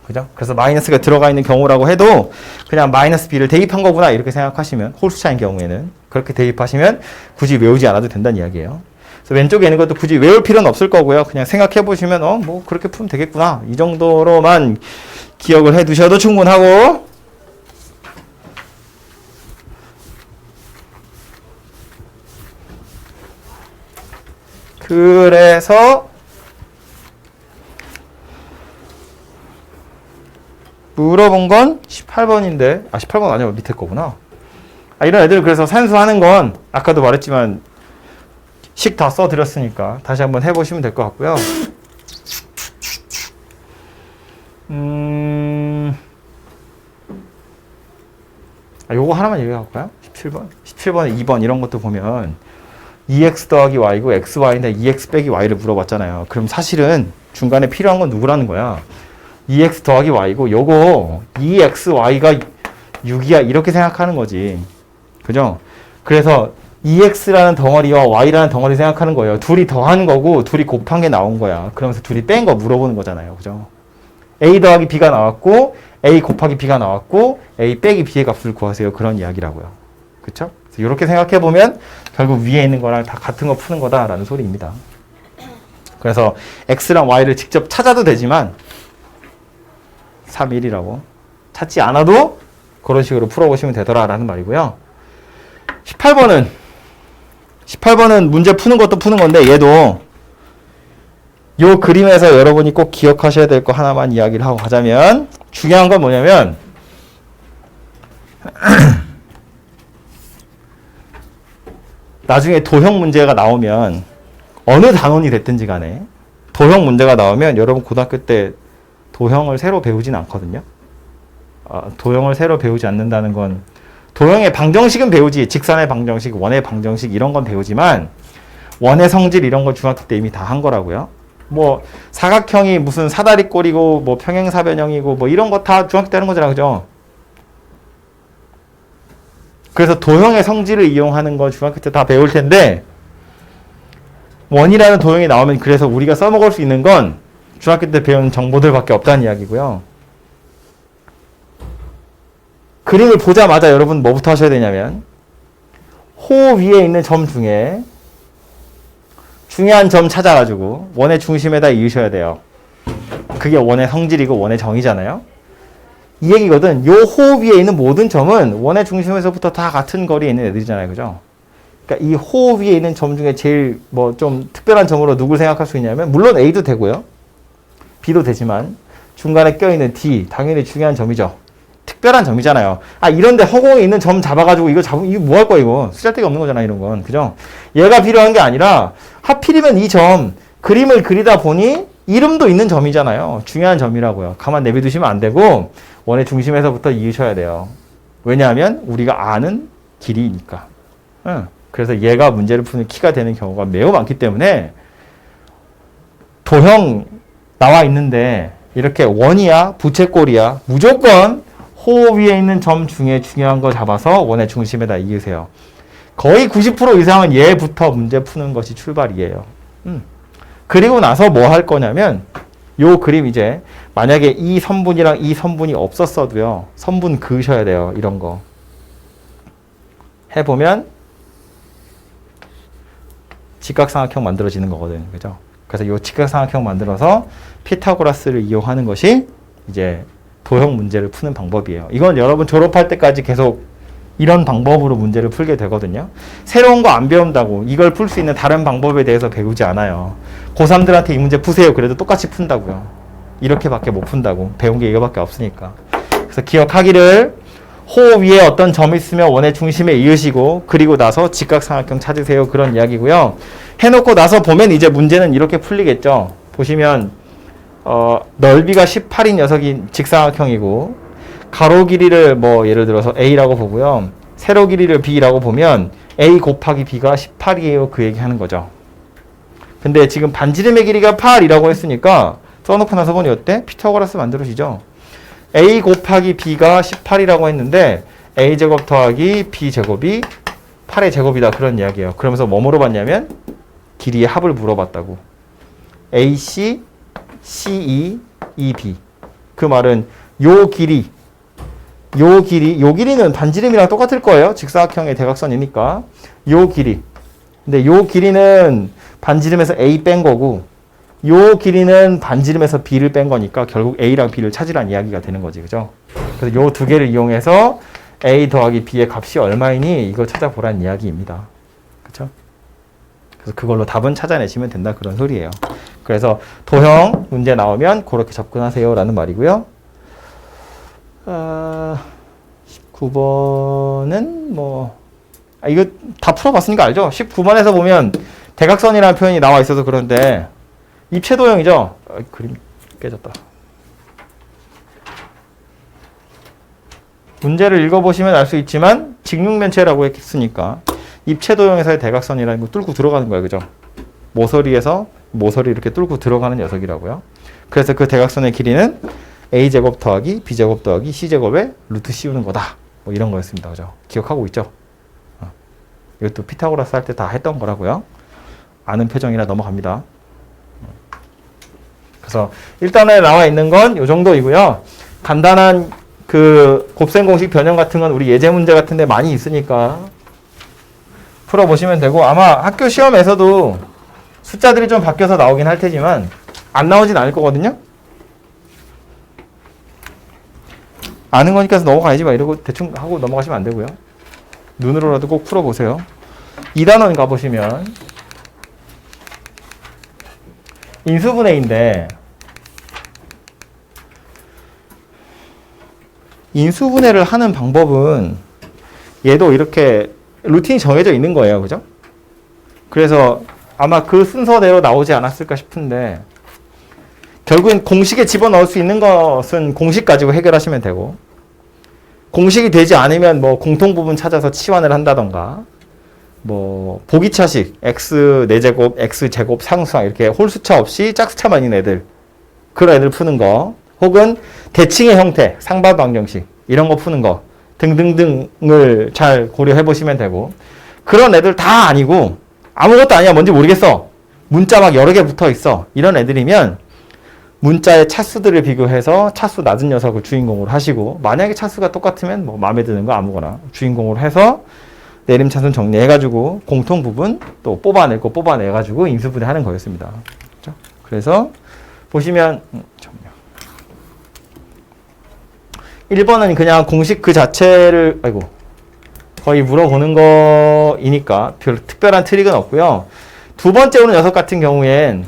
그죠? 그래서 마이너스가 들어가 있는 경우라고 해도 그냥 마이너스 b를 대입한 거구나 이렇게 생각하시면, 홀수 차인 경우에는 그렇게 대입하시면 굳이 외우지 않아도 된다는 이야기예요. 그래서 왼쪽에 있는 것도 굳이 외울 필요는 없을 거고요. 그냥 생각해 보시면 뭐 그렇게 풀면 되겠구나 이 정도로만 기억을 해 두셔도 충분하고, 그래서 물어본 건 18번인데, 18번 아니야, 밑에 거구나. 이런 애들 그래서 산수하는 건 아까도 말했지만 식 다 써드렸으니까 다시 한번 해보시면 될 것 같고요. 요거 하나만 얘기해볼까요? 17번? 17번에 2번 이런 것도 보면 2x 더하기 y고 xy인데 2x 빼기 y를 물어봤잖아요. 그럼 사실은 중간에 필요한 건 누구라는 거야? 2x 더하기 y고 요거 2xy가 6이야 이렇게 생각하는 거지. 그죠? 그래서 2x라는 덩어리와 y라는 덩어리 생각하는 거예요. 둘이 더한 거고 둘이 곱한 게 나온 거야. 그러면서 둘이 뺀 거 물어보는 거잖아요. 그죠? a 더하기 b가 나왔고 a 곱하기 b가 나왔고 a 빼기 b의 값을 구하세요. 그런 이야기라고요. 그쵸? 그래서 이렇게 생각해 보면 결국 위에 있는 거랑 다 같은 거 푸는 거다라는 소리입니다. 그래서 x랑 y를 직접 찾아도 되지만 3, 1이라고 찾지 않아도 그런 식으로 풀어보시면 되더라라는 말이고요. 18번은 문제 푸는 것도 푸는 건데 얘도 요 그림에서 여러분이 꼭 기억하셔야 될 거 하나만 이야기를 하고 가자면 중요한 건 뭐냐면 나중에 도형 문제가 나오면 어느 단원이 됐든지 간에 도형 문제가 나오면 여러분 고등학교 때 도형을 새로 배우진 않거든요. 도형을 새로 배우지 않는다는 건 도형의 방정식은 배우지, 직선의 방정식, 원의 방정식 이런 건 배우지만 원의 성질 이런 건 중학교 때 이미 다 한 거라고요. 뭐 사각형이 무슨 사다리꼴이고 뭐 평행사변형이고 뭐 이런 거 다 중학교 때 하는 거잖아, 그죠? 그래서 도형의 성질을 이용하는 거 중학교 때 다 배울 텐데 원이라는 도형이 나오면 그래서 우리가 써먹을 수 있는 건 중학교 때 배운 정보들밖에 없다는 이야기고요. 그림을 보자마자 여러분 뭐부터 하셔야 되냐면 호 위에 있는 점 중에 중요한 점 찾아가지고 원의 중심에다 이으셔야 돼요. 그게 원의 성질이고 원의 정의잖아요. 이 얘기거든. 요 호 위에 있는 모든 점은 원의 중심에서부터 다 같은 거리에 있는 애들이잖아요. 그죠? 그러니까 이 호 위에 있는 점 중에 제일 뭐 좀 특별한 점으로 누굴 생각할 수 있냐면 물론 A도 되고요. B도 되지만 중간에 껴있는 D 당연히 중요한 점이죠. 특별한 점이잖아요. 이런데 허공에 있는 점 잡아가지고 이거 잡으면 이거 뭐 할 거야 이거. 쓰잘데가 없는 거잖아 이런 건. 그죠? 얘가 필요한 게 아니라 하필이면 이 점 그림을 그리다 보니 이름도 있는 점이잖아요. 중요한 점이라고요. 가만 내비두시면 안 되고 원의 중심에서부터 이으셔야 돼요. 왜냐하면 우리가 아는 길이니까. 그래서 얘가 문제를 푸는 키가 되는 경우가 매우 많기 때문에 도형 나와 있는데 이렇게 원이야 부채꼴이야 무조건 호 위에 있는 점 중에 중요한 거 잡아서 원의 중심에다 이으세요. 거의 90% 이상은 얘부터 문제 푸는 것이 출발이에요. 그리고 나서 뭐 할 거냐면 요 그림 이제 만약에 이 선분이랑 이 선분이 없었어도요. 선분 그으셔야 돼요. 이런 거. 해보면 직각삼각형 만들어지는 거거든. 그죠? 그래서 요 직각삼각형 만들어서 피타고라스를 이용하는 것이 이제 도형 문제를 푸는 방법이에요. 이건 여러분 졸업할 때까지 계속 이런 방법으로 문제를 풀게 되거든요. 새로운 거 안 배운다고 이걸 풀 수 있는 다른 방법에 대해서 배우지 않아요. 고3들한테 이 문제 푸세요. 그래도 똑같이 푼다고요. 이렇게밖에 못 푼다고. 배운 게 이거밖에 없으니까. 그래서 기억하기를 호 위에 어떤 점이 있으면 원의 중심에 이으시고 그리고 나서 직각삼각형 찾으세요. 그런 이야기고요. 해놓고 나서 보면 이제 문제는 이렇게 풀리겠죠. 보시면 넓이가 18인 녀석이 직사각형이고 가로 길이를 뭐 예를 들어서 A라고 보고요. 세로 길이를 B라고 보면 A 곱하기 B가 18이에요. 그 얘기 하는 거죠. 근데 지금 반지름의 길이가 8이라고 했으니까 써놓고 나서 보니 어때? 피타고라스 만들어지죠. A 곱하기 B가 18이라고 했는데 A제곱 더하기 B제곱이 8의 제곱이다. 그런 이야기예요. 그러면서 뭐 물어봤냐면 길이의 합을 물어봤다고. AC, CE, EB. 그 말은 요 길이는 반지름이랑 똑같을 거예요. 직사각형의 대각선이니까. 요 길이. 근데 요 길이는 반지름에서 A 뺀 거고 요 길이는 반지름에서 B를 뺀 거니까 결국 A랑 B를 찾으란 이야기가 되는 거지. 그죠? 그래서 요 두 개를 이용해서 A 더하기 B의 값이 얼마이니 이걸 찾아보란 이야기입니다. 그렇죠? 그래서 그걸로 답은 찾아내시면 된다. 그런 소리예요. 그래서 도형 문제 나오면 그렇게 접근하세요. 라는 말이고요. 19번은 뭐 이거 다 풀어봤으니까 알죠? 19번에서 보면 대각선이라는 표현이 나와 있어서 그런데 입체도형이죠? 그림 깨졌다. 문제를 읽어보시면 알 수 있지만 직육면체라고 했으니까 입체도형에서의 대각선이라는 거 뚫고 들어가는 거예요. 그죠? 모서리에서 모서리 이렇게 뚫고 들어가는 녀석이라고요. 그래서 그 대각선의 길이는 A제곱 더하기 B제곱 더하기 C제곱에 루트 씌우는 거다. 뭐 이런 거였습니다. 그죠? 기억하고 있죠? 이것도 피타고라스 할 때 다 했던 거라고요. 아는 표정이라 넘어갑니다. 그래서 일단에 나와 있는 건 이 정도이고요. 간단한 그 곱셈 공식 변형 같은 건 우리 예제 문제 같은 데 많이 있으니까 풀어보시면 되고 아마 학교 시험에서도 숫자들이 좀 바뀌어서 나오긴 할 테지만 안 나오진 않을 거거든요. 아는 거니까 넘어가야지 막 이러고 대충 하고 넘어가시면 안 되고요. 눈으로라도 꼭 풀어보세요. 2단원 가보시면 인수분해인데 인수분해를 하는 방법은 얘도 이렇게 루틴이 정해져 있는 거예요. 그죠? 그래서 아마 그 순서대로 나오지 않았을까 싶은데 결국엔 공식에 집어넣을 수 있는 것은 공식 가지고 해결하시면 되고 공식이 되지 않으면 뭐 공통부분 찾아서 치환을 한다던가 뭐 보기차식 x 4제곱 x제곱 상수항 이렇게 홀수차 없이 짝수차만 있는 애들 그런 애들 푸는 거 혹은 대칭의 형태 상반방정식 이런 거 푸는 거 등등등을 잘 고려해 보시면 되고 그런 애들 다 아니고 아무것도 아니야 뭔지 모르겠어 문자 막 여러 개 붙어 있어 이런 애들이면 문자의 차수들을 비교해서 차수 낮은 녀석을 주인공으로 하시고 만약에 차수가 똑같으면 뭐 마음에 드는 거 아무거나 주인공으로 해서 내림차순 정리해가지고 공통 부분 또 뽑아낼 거 뽑아내가지고 인수분해하는 거였습니다. 그렇죠? 그래서 보시면 1번은 그냥 공식 그 자체를 거의 물어보는 거이니까 별 특별한 트릭은 없고요. 두 번째 오는 녀석 같은 경우엔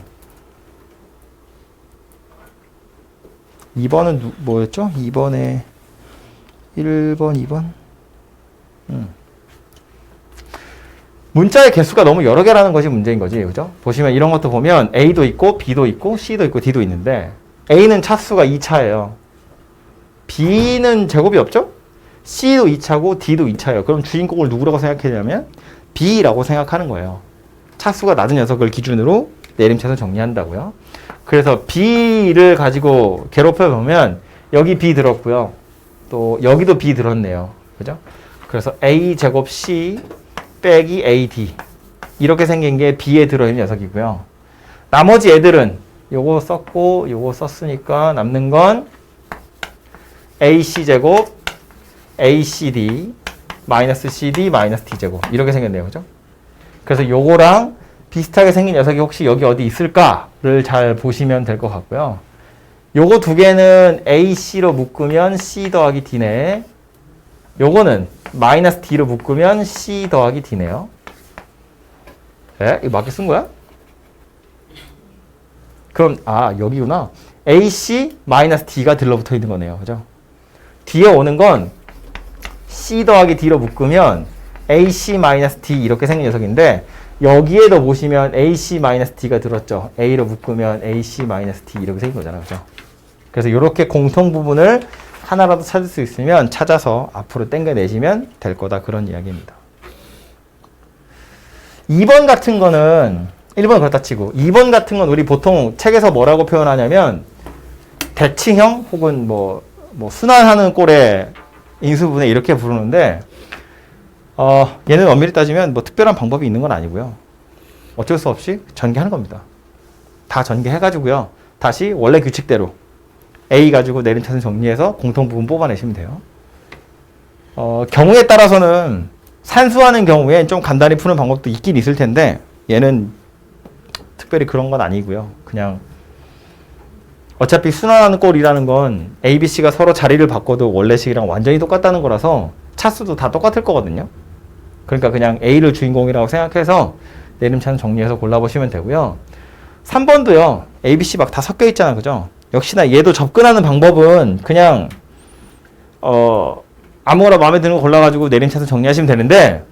2번은 뭐였죠? 2번에 1번, 2번? 문자의 개수가 너무 여러 개라는 것이 문제인 거지. 그죠? 보시면 이런 것도 보면 A도 있고 B도 있고 C도 있고 D도 있는데 A는 차수가 2차예요. B는 제곱이 없죠? C도 2차고 D도 2차예요. 그럼 주인공을 누구라고 생각하냐면 B라고 생각하는 거예요. 차수가 낮은 녀석을 기준으로 내림차순 정리한다고요. 그래서 B를 가지고 괴롭혀 보면 여기 B 들었고요. 또 여기도 B 들었네요. 그죠? 그래서 A 제곱 C 빼기 AD 이렇게 생긴 게 B에 들어있는 녀석이고요. 나머지 애들은 요거 썼고 요거 썼으니까 남는 건 AC 제곱 ACD 마이너스 CD 마이너스 D 제곱 이렇게 생겼네요. 그죠? 그래서 요거랑 비슷하게 생긴 녀석이 혹시 여기 어디 있을까를 잘 보시면 될 것 같고요. 요거 두 개는 AC로 묶으면 C 더하기 D네. 요거는 마이너스 D로 묶으면 C 더하기 D네요. 에? 이거 맞게 쓴 거야? 그럼 여기구나. AC 마이너스 D가 들러붙어 있는 거네요. 그죠? 뒤에 오는 건 C 더하기 D로 묶으면 AC 마이너스 D 이렇게 생긴 녀석인데 여기에도 보시면 AC 마이너스 D가 들었죠. A로 묶으면 AC 마이너스 D 이렇게 생긴 거잖아요. 그죠? 그래서 이렇게 공통 부분을 하나라도 찾을 수 있으면 찾아서 앞으로 당겨내시면 될 거다. 그런 이야기입니다. 2번 같은 거는 1번 그렇다 치고 2번 같은 건 우리 보통 책에서 뭐라고 표현하냐면 대칭형 혹은 뭐 순환하는 꼴의 인수분해 이렇게 부르는데 얘는 엄밀히 따지면 뭐 특별한 방법이 있는 건 아니고요. 어쩔 수 없이 전개하는 겁니다. 다 전개해가지고요. 다시 원래 규칙대로 A 가지고 내림차순 정리해서 공통 부분 뽑아내시면 돼요. 경우에 따라서는 산수하는 경우에 좀 간단히 푸는 방법도 있긴 있을 텐데 얘는 특별히 그런 건 아니고요. 그냥 어차피 순환하는 꼴이라는 건 A, B, C가 서로 자리를 바꿔도 원래식이랑 완전히 똑같다는 거라서 차수도 다 똑같을 거거든요. 그러니까 그냥 A를 주인공이라고 생각해서 내림차순 정리해서 골라보시면 되고요. 3번도요. A, B, C 막 다 섞여 있잖아. 그죠? 역시나 얘도 접근하는 방법은 그냥 아무거나 마음에 드는 거 골라가지고 내림차순 정리하시면 되는데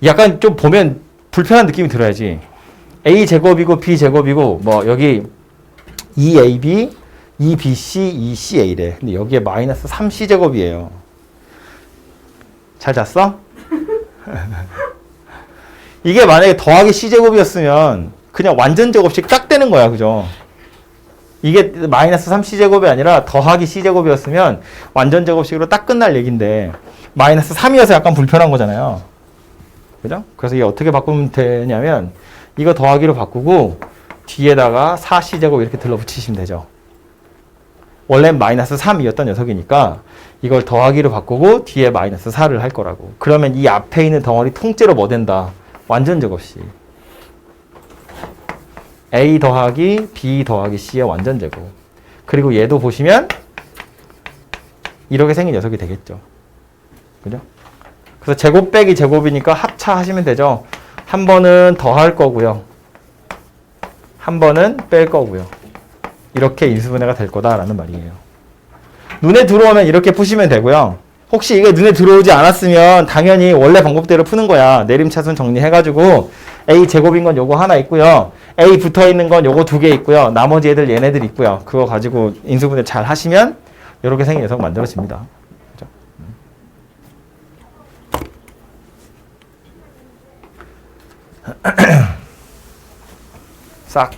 약간 좀 보면 불편한 느낌이 들어야지. A 제곱이고 B 제곱이고 뭐 여기 2AB, 2BC, 2CA래. 근데 여기에 마이너스 3C 제곱이에요. 잘 잤어? 이게 만약에 더하기 C 제곱이었으면 그냥 완전 제곱식 딱 되는 거야. 그죠? 이게 마이너스 3C 제곱이 아니라 더하기 C 제곱이었으면 완전 제곱식으로 딱 끝날 얘기인데 마이너스 3이어서 약간 불편한 거잖아요. 그죠? 그래서 이게 어떻게 바꾸면 되냐면 이거 더하기로 바꾸고 뒤에다가 4C 제곱 이렇게 들러붙이시면 되죠. 원래 마이너스 3이었던 녀석이니까 이걸 더하기로 바꾸고 뒤에 마이너스 4를 할 거라고. 그러면 이 앞에 있는 덩어리 통째로 뭐 된다? 완전 제곱식. A 더하기 B 더하기 C의 완전 제곱. 그리고 얘도 보시면 이렇게 생긴 녀석이 되겠죠. 그죠? 그래서 제곱 빼기 제곱이니까 합차하시면 되죠. 한 번은 더할 거고요. 한 번은 뺄 거고요. 이렇게 인수분해가 될 거다라는 말이에요. 눈에 들어오면 이렇게 푸시면 되고요. 혹시 이게 눈에 들어오지 않았으면 당연히 원래 방법대로 푸는 거야. 내림차순 정리해가지고 A 제곱인 건 요거 하나 있고요. A 붙어있는 건 요거 두 개 있고요. 나머지 애들 얘네들 있고요. 그거 가지고 인수분해 잘 하시면 이렇게 생긴 녀석 만들어집니다. 그죠? 싹.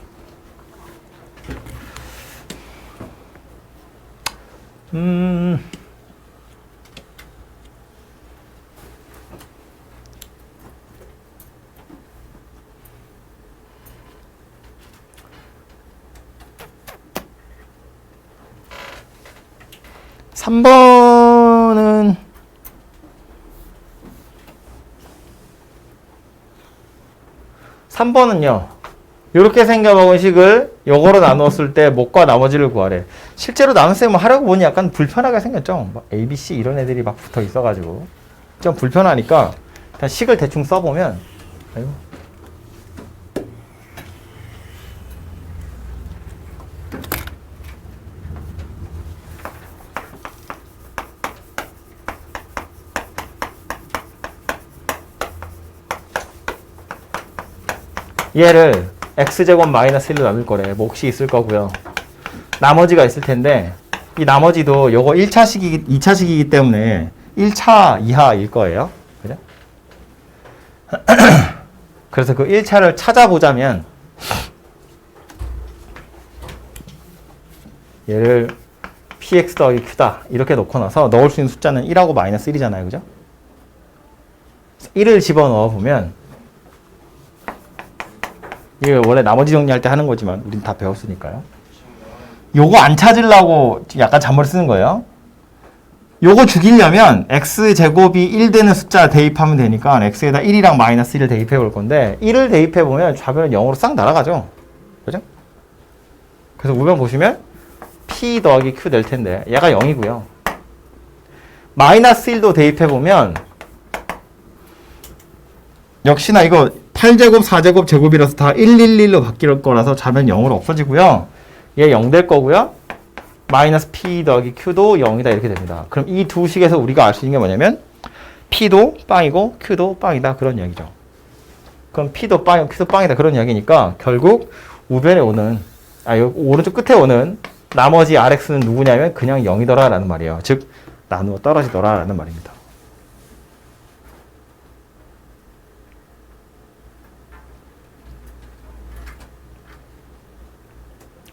3번은 이렇게 생겨먹은 식을 요거로 나누었을 때 목과 나머지를 구하래. 실제로 나눗셈을 하려고 보니 약간 불편하게 생겼죠. 막 A, B, C 이런 애들이 막 붙어 있어가지고 좀 불편하니까 그냥 식을 대충 써보면 아이고. 얘를 x제곱 마이너스 1로 나눌 거래. 몫이 있을 거고요. 나머지가 있을 텐데 이 나머지도 요거 1차식이기 2차식이기 때문에 1차 이하일 거예요. 그죠? 그래서 그 1차를 찾아보자면 얘를 px 더하기 q다 이렇게 놓고 나서 넣을 수 있는 숫자는 1하고 마이너스 1이잖아요. 그죠? 1을 집어넣어 보면 이게 원래 나머지 정리할 때 하는 거지만 우린 다 배웠으니까요. 요거 안 찾으려고 약간 잔머리 쓰는 거예요. 요거 죽이려면 x제곱이 1 되는 숫자 대입하면 되니까 x에다 1이랑 마이너스 1을 대입해 볼 건데 1을 대입해 보면 좌변은 0으로 싹 날아가죠. 그죠? 그래서 우변 보시면 p 더하기 q 될 텐데 얘가 0이고요. 마이너스 1도 대입해 보면 역시나 이거 8제곱, 4제곱, 제곱이라서 다 111로 바뀔 거라서 좌변 0으로 없어지고요. 얘 0 될 거고요. 마이너스 p 더하기 q도 0이다 이렇게 됩니다. 그럼 이 두 식에서 우리가 알 수 있는 게 뭐냐면 p도 빵이고 q도 빵이다 그런 이야기죠. 그럼 p도 빵이고 q도 빵이다 그런 이야기니까 결국 우변에 오는 오른쪽 끝에 오는 나머지 rx는 누구냐면 그냥 0이더라 라는 말이에요. 즉 나누어 떨어지더라 라는 말입니다.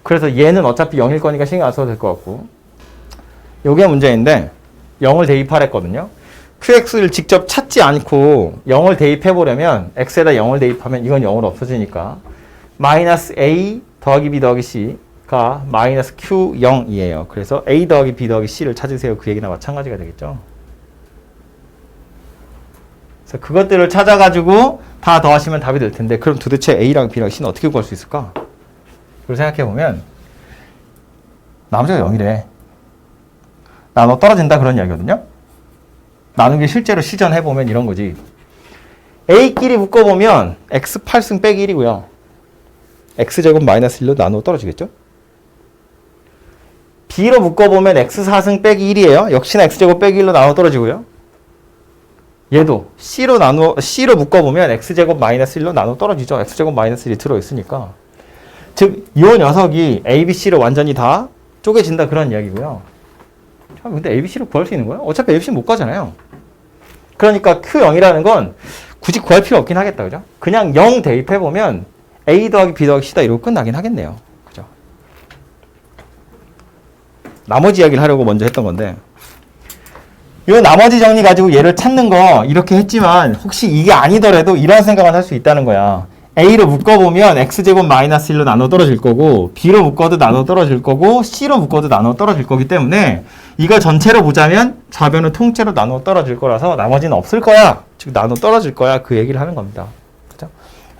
그래서 얘는 어차피 0일 거니까 신경 안 써도 될 것 같고 요게 문제인데 0을 대입하랬거든요. qx를 직접 찾지 않고 0을 대입해보려면 x에다 0을 대입하면 이건 0으로 없어지니까 마이너스 a 더하기 b 더하기 c가 마이너스 q0이에요. 그래서 a 더하기 b 더하기 c를 찾으세요. 그 얘기나 마찬가지가 되겠죠. 그래서 그것들을 찾아가지고 다 더하시면 답이 될 텐데 그럼 도대체 a랑 b랑 c는 어떻게 구할 수 있을까? 그걸 생각해보면 나머지가 0이래. 나눠 떨어진다 그런 이야기거든요. 나누기 실제로 시전해보면 이런 거지. A끼리 묶어보면 X 8승 빼기 1이고요. X제곱 마이너스 1로 나누어 떨어지겠죠? B로 묶어보면 X 4승 빼기 1이에요. 역시나 X제곱 빼기 1로 나누어 떨어지고요. 얘도 C로 묶어보면 X제곱 마이너스 1로 나누어 떨어지죠. X제곱 마이너스 1이 들어있으니까. 즉, 이 녀석이 A, B, C로 완전히 다 쪼개진다 그런 이야기고요. 근데 A, B, C를 구할 수 있는 거야? 어차피 A, B, C는 못 가잖아요. 그러니까 Q0이라는 건 굳이 구할 필요 없긴 하겠다. 그죠? 그냥 0 대입해보면 A 더하기 B 더하기 C다 이러고 끝나긴 하겠네요. 그죠? 나머지 이야기를 하려고 먼저 했던 건데 이 나머지 정리 가지고 얘를 찾는 거 이렇게 했지만 혹시 이게 아니더라도 이런 생각을 할 수 있다는 거야. A로 묶어보면 X제곱 마이너스 1로 나눠 떨어질 거고 B로 묶어도 나눠 떨어질 거고 C로 묶어도 나눠 떨어질 거기 때문에 이거 전체로 보자면 좌변은 통째로 나눠 떨어질 거라서 나머지는 없을 거야. 즉 나눠 떨어질 거야. 그 얘기를 하는 겁니다. 그죠?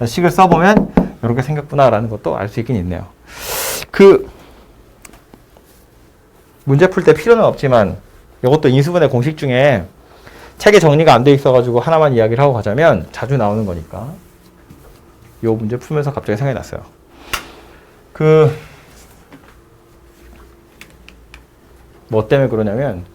식을 써보면 이렇게 생겼구나라는 것도 알 수 있긴 있네요. 그 문제 풀 때 필요는 없지만 이것도 인수분해 공식 중에 책에 정리가 안 돼 있어가지고 하나만 이야기를 하고 가자면 자주 나오는 거니까. 요 문제 풀면서 갑자기 생각이 났어요. 뭐 때문에 그러냐면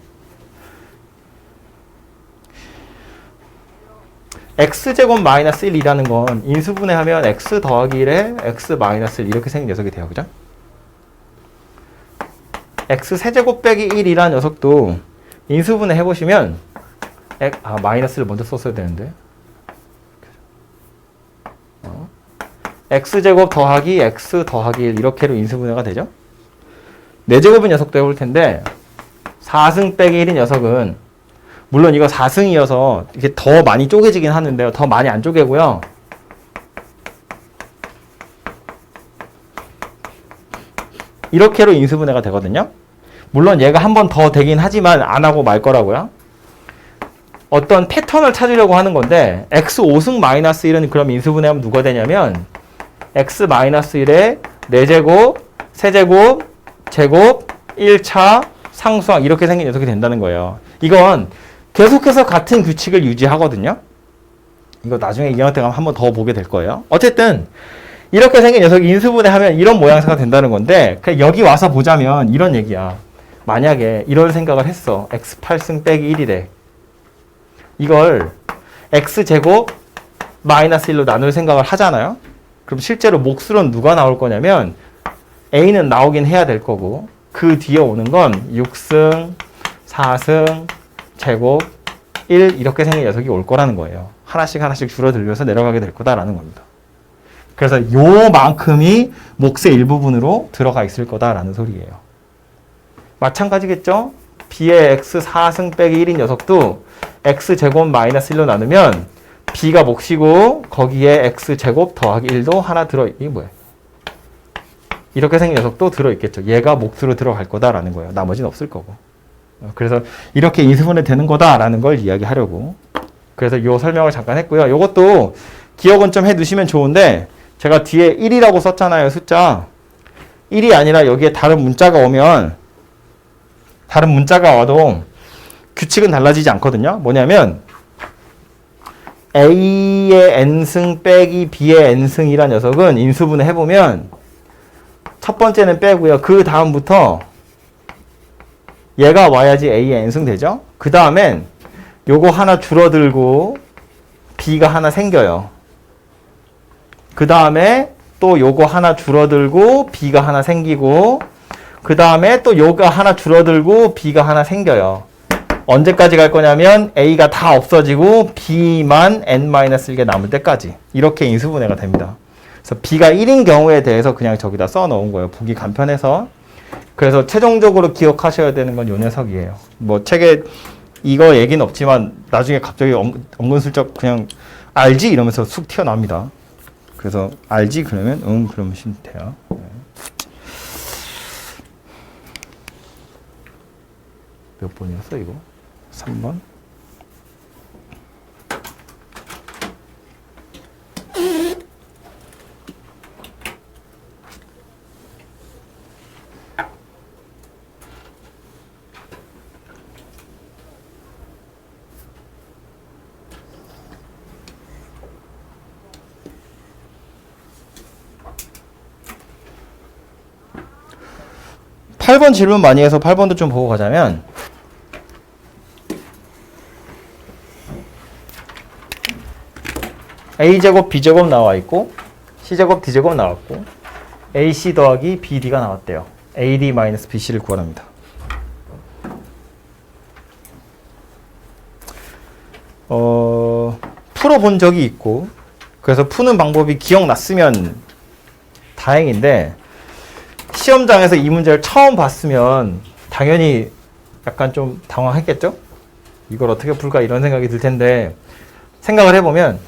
x제곱 마이너스 1이라는 건 인수분해하면 x 더하기 1에 x 마이너스 1 이렇게 생긴 녀석이 돼요. 그죠? x 세제곱 빼기 1이라는 녀석도 인수분해 해보시면 마이너스를 먼저 썼어야 되는데 x제곱 더하기 x 더하기 1 이렇게로 인수분해가 되죠? 4제곱인 녀석도 해볼 텐데 4승 빼기 1인 녀석은 물론 이거 4승이어서 이게 더 많이 쪼개지긴 하는데요. 더 많이 안 쪼개고요. 이렇게로 인수분해가 되거든요. 물론 얘가 한 번 더 되긴 하지만 안 하고 말 거라고요. 어떤 패턴을 찾으려고 하는 건데 x 5승 마이너스 1은 그럼 인수분해하면 누가 되냐면 x 마이너스 1에 4제곱, 세제곱, 제곱, 1차, 상수항 이렇게 생긴 녀석이 된다는 거예요. 이건 계속해서 같은 규칙을 유지하거든요. 이거 나중에 2학년 때 가면 한 번 더 보게 될 거예요. 어쨌든 이렇게 생긴 녀석이 인수분해하면 이런 모양새가 된다는 건데 그냥 여기 와서 보자면 이런 얘기야. 만약에 이런 생각을 했어. x 8승 빼기 1이래. 이걸 x제곱 마이너스 1로 나눌 생각을 하잖아요. 그럼 실제로 몫으로는 누가 나올 거냐면 a는 나오긴 해야 될 거고 그 뒤에 오는 건 6승, 4승, 제곱, 1 이렇게 생긴 녀석이 올 거라는 거예요. 하나씩 줄어들면서 내려가게 될 거다라는 겁니다. 그래서 요만큼이 몫의 일부분으로 들어가 있을 거다라는 소리예요. 마찬가지겠죠? b의 x 4승 빼기 1인 녀석도 x제곱 마이너스 1로 나누면 b가 몫이고 거기에 x제곱 더하기 1도 하나 이게 뭐야? 이렇게 생긴 녀석도 들어있겠죠. 얘가 몫으로 들어갈 거다라는 거예요. 나머지는 없을 거고. 그래서 이렇게 인수분해 되는 거다라는 걸 이야기하려고. 그래서 이 설명을 잠깐 했고요. 이것도 기억은 좀 해두시면 좋은데 제가 뒤에 1이라고 썼잖아요. 숫자. 1이 아니라 여기에 다른 문자가 와도 규칙은 달라지지 않거든요. 뭐냐면 A의 n승 빼기 B의 n승이란 녀석은 인수분해 해보면 첫 번째는 빼고요. 그 다음부터 얘가 와야지 A의 n승 되죠. 그 다음엔 요거 하나 줄어들고 B가 하나 생겨요. 그 다음에 또 요거 하나 줄어들고 B가 하나 생기고 그 다음에 또 요가 하나 줄어들고 B가 하나 생겨요. 언제까지 갈 거냐면 A가 다 없어지고 B만 n-1개 남을 때까지 이렇게 인수분해가 됩니다. 그래서 B가 1인 경우에 대해서 그냥 저기다 써 넣은 거예요. 보기 간편해서. 그래서 최종적으로 기억하셔야 되는 건 요 녀석이에요. 뭐 책에 이거 얘기는 없지만 나중에 갑자기 은근슬쩍 그냥 알지? 이러면서 쑥 튀어나옵니다. 그래서 알지? 그러면 그러면 돼요. 네. 몇 번이었어 이거? 3번? 팔 번 질문 많이 해서 8번도 좀 보고 가자면 a제곱 b제곱 나와 있고 c제곱 d제곱 나왔고 ac 더하기 bd가 나왔대요. ad-bc를 구하랍니다. 풀어본 적이 있고 그래서 푸는 방법이 기억났으면 다행인데 시험장에서 이 문제를 처음 봤으면 당연히 약간 좀 당황했겠죠? 이걸 어떻게 풀까 이런 생각이 들 텐데 생각을 해보면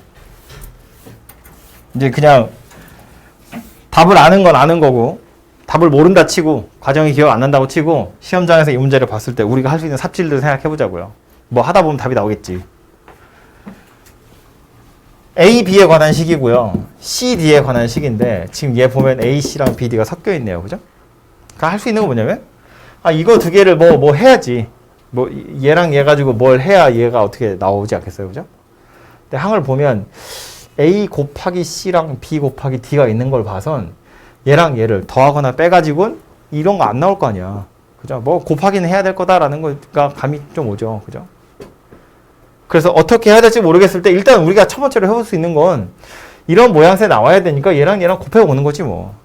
이제 그냥 답을 아는 건 아는 거고 답을 모른다 치고 과정이 기억 안 난다고 치고 시험장에서 이 문제를 봤을 때 우리가 할 수 있는 삽질들 생각해보자고요. 뭐 하다 보면 답이 나오겠지. A, B에 관한 식이고요. C, D에 관한 식인데 지금 얘 보면 A, C랑 B, D가 섞여 있네요. 그죠? 그러니까 할 수 있는 건 뭐냐면 이거 두 개를 뭐 해야지. 뭐 얘랑 얘 가지고 뭘 해야 얘가 어떻게 나오지 않겠어요, 그죠? 근데 항을 보면 A 곱하기 C랑 B 곱하기 D가 있는 걸 봐선 얘랑 얘를 더하거나 빼가지고는 이런 거 안 나올 거 아니야, 그죠? 뭐 곱하기는 해야 될 거다라는 거가 감이 좀 오죠, 그죠? 그래서 어떻게 해야 될지 모르겠을 때 일단 우리가 첫 번째로 해볼 수 있는 건 이런 모양새 나와야 되니까 얘랑 얘랑 곱해보는 거지 뭐.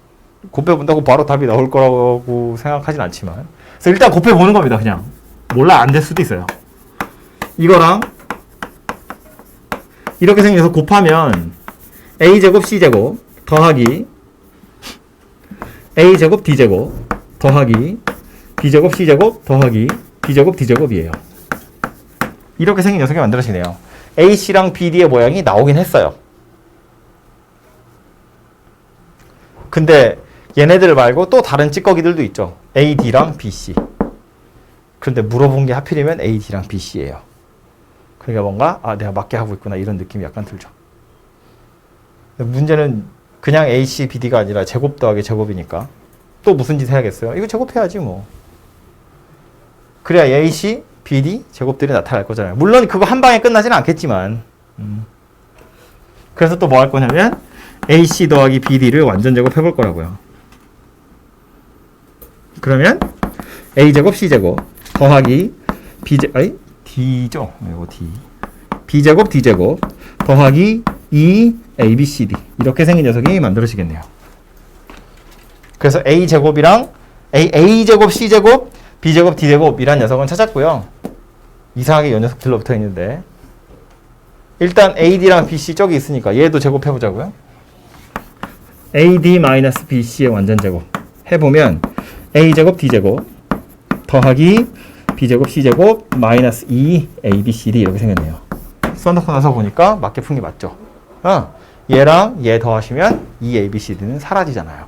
곱해본다고 바로 답이 나올 거라고 생각하진 않지만. 그래서 일단 곱해보는 겁니다, 그냥. 몰라, 안 될 수도 있어요. 이거랑 이렇게 생겨서 곱하면 A제곱 C제곱 더하기 A제곱 D제곱 더하기 B제곱 C제곱 더하기 B제곱 D제곱이에요. 이렇게 생긴 녀석이 만들어지네요. AC랑 BD의 모양이 나오긴 했어요. 근데 얘네들 말고 또 다른 찌꺼기들도 있죠. AD랑 BC. 그런데 물어본 게 하필이면 AD랑 BC예요. 그러니까 뭔가 내가 맞게 하고 있구나 이런 느낌이 약간 들죠. 문제는 그냥 AC, BD가 아니라 제곱 더하기 제곱이니까 또 무슨 짓 해야겠어요? 이거 제곱해야지 뭐. 그래야 AC, BD 제곱들이 나타날 거잖아요. 물론 그거 한 방에 끝나지는 않겠지만 그래서 또 뭐 할 거냐면 AC 더하기 BD를 완전 제곱해 볼 거라고요. 그러면 A제곱 C제곱 더하기 D죠. 이거 D. B제곱 D제곱 더하기 ABCD 이렇게 생긴 녀석이 만들어지겠네요. 그래서 A제곱이랑 A제곱 C제곱 B제곱 D제곱이란 녀석은 찾았고요. 이상하게 이 녀석 들러붙어 있는데 일단 AD랑 BC 저기 있으니까 얘도 제곱해 보자고요. AD-BC의 완전 제곱 해보면 A제곱 D제곱 더하기 B제곱 C제곱 마이너스 2ABCD 이렇게 생겼네요. 써놓고 나서 보니까 맞게 푼 게 맞죠. 얘랑 얘 더하시면 2ABCD는 사라지잖아요.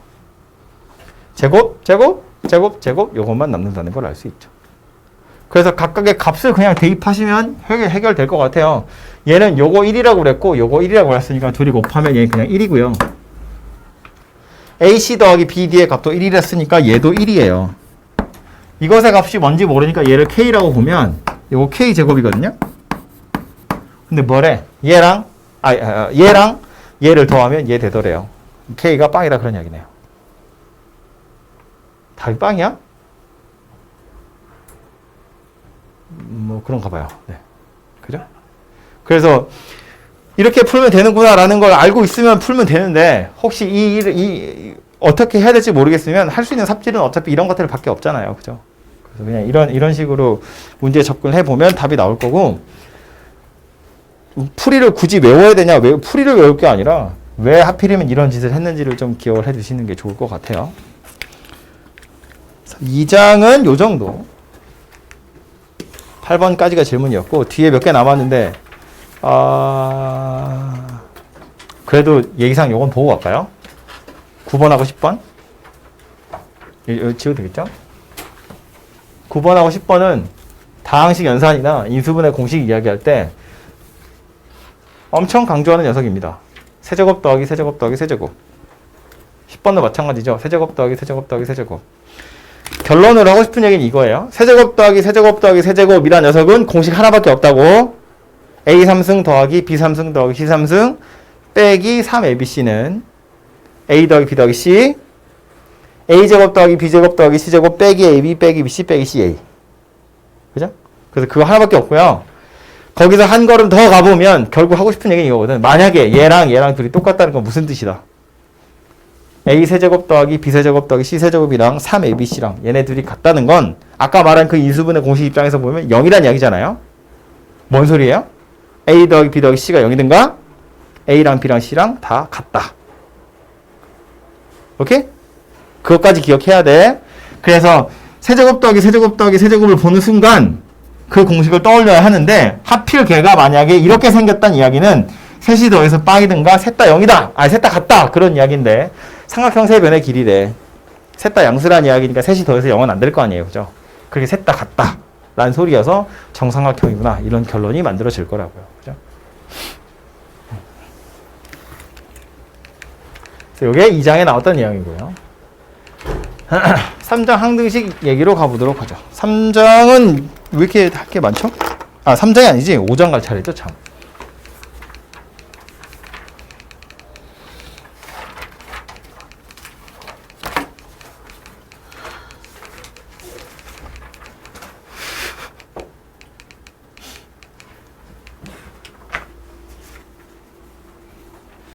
제곱, 제곱, 제곱, 제곱 요것만 남는다는 걸 알 수 있죠. 그래서 각각의 값을 그냥 대입하시면 해결될 것 같아요. 얘는 요거 1이라고 그랬고 요거 1이라고 그랬으니까 둘이 곱하면 얘는 그냥 1이고요. AC 더하기 BD의 값도 1이랬으니까 얘도 1이에요. 이것의 값이 뭔지 모르니까 얘를 K라고 보면 요거 K제곱이거든요. 근데 뭐래? 얘랑 얘를 더하면 얘 되더래요. K가 빵이다 그런 이야기네요. 답이 빵이야? 뭐 그런가 봐요. 네. 그죠? 그래서 이렇게 풀면 되는구나라는 걸 알고 있으면 풀면 되는데 혹시 어떻게 해야 될지 모르겠으면 할 수 있는 삽질은 어차피 이런 것들 밖에 없잖아요. 그죠? 그래서 그냥 이런 식으로 문제에 접근을 해보면 답이 나올 거고 풀이를 굳이 외워야 되냐? 풀이를 외울 게 아니라 왜 하필이면 이런 짓을 했는지를 좀 기억을 해두시는 게 좋을 것 같아요. 2장은 요 정도. 8번까지가 질문이었고 뒤에 몇 개 남았는데 그래도 예의상 요건 보고 갈까요? 9번하고 10번? 여기 지워도 되겠죠? 9번하고 10번은 다항식 연산이나 인수분해 공식 이야기할 때 엄청 강조하는 녀석입니다. 세제곱 더하기 세제곱 더하기 세제곱. 10번도 마찬가지죠. 세제곱 더하기 세제곱 더하기 세제곱. 결론으로 하고 싶은 얘기는 이거예요. 세제곱 더하기 세제곱 더하기 세제곱이란 녀석은 공식 하나밖에 없다고. A3승 더하기 B3승 더하기 C3승 빼기 3ABC는 A 더하기 B 더하기 C A제곱 더하기 B제곱 더하기 C제곱 빼기 AB 빼기 BC 빼기 CA. 그죠? 그래서 그거 하나밖에 없고요. 거기서 한 걸음 더 가보면 결국 하고 싶은 얘기는 이거거든. 만약에 얘랑 둘이 똑같다는 건 무슨 뜻이다? A 세제곱 더하기 B 세제곱 더하기 C 세제곱이랑 3ABC랑 얘네 둘이 같다는 건 아까 말한 그 인수분해 공식 입장에서 보면 0이란 이야기잖아요. 뭔 소리예요? A 더하기 B 더하기 C가 0이든가 A랑 B랑 C랑 다 같다. 오케이? 그것까지 기억해야 돼. 그래서 세제곱 더하기 세제곱 더하기 세제곱을 보는 순간 그 공식을 떠올려야 하는데 하필 걔가 만약에 이렇게 생겼다는 이야기는 셋이 더해서 빵이든가 셋 다 0이다. 셋 다 같다. 그런 이야기인데 삼각형 세 변의 길이래. 셋 다 양수란 이야기니까 셋이 더해서 0은 안 될 거 아니에요. 그죠? 그렇게 셋 다 같다. 라는 소리여서 정삼각형이구나. 이런 결론이 만들어질 거라고요. 그죠? 그래서 이게 2장에 나왔던 내용이고요. 3장 항등식 얘기로 가보도록 하죠. 3장은 왜 이렇게 할 게 많죠? 아, 3장이 아니지. 5장 갈 차례죠, 참.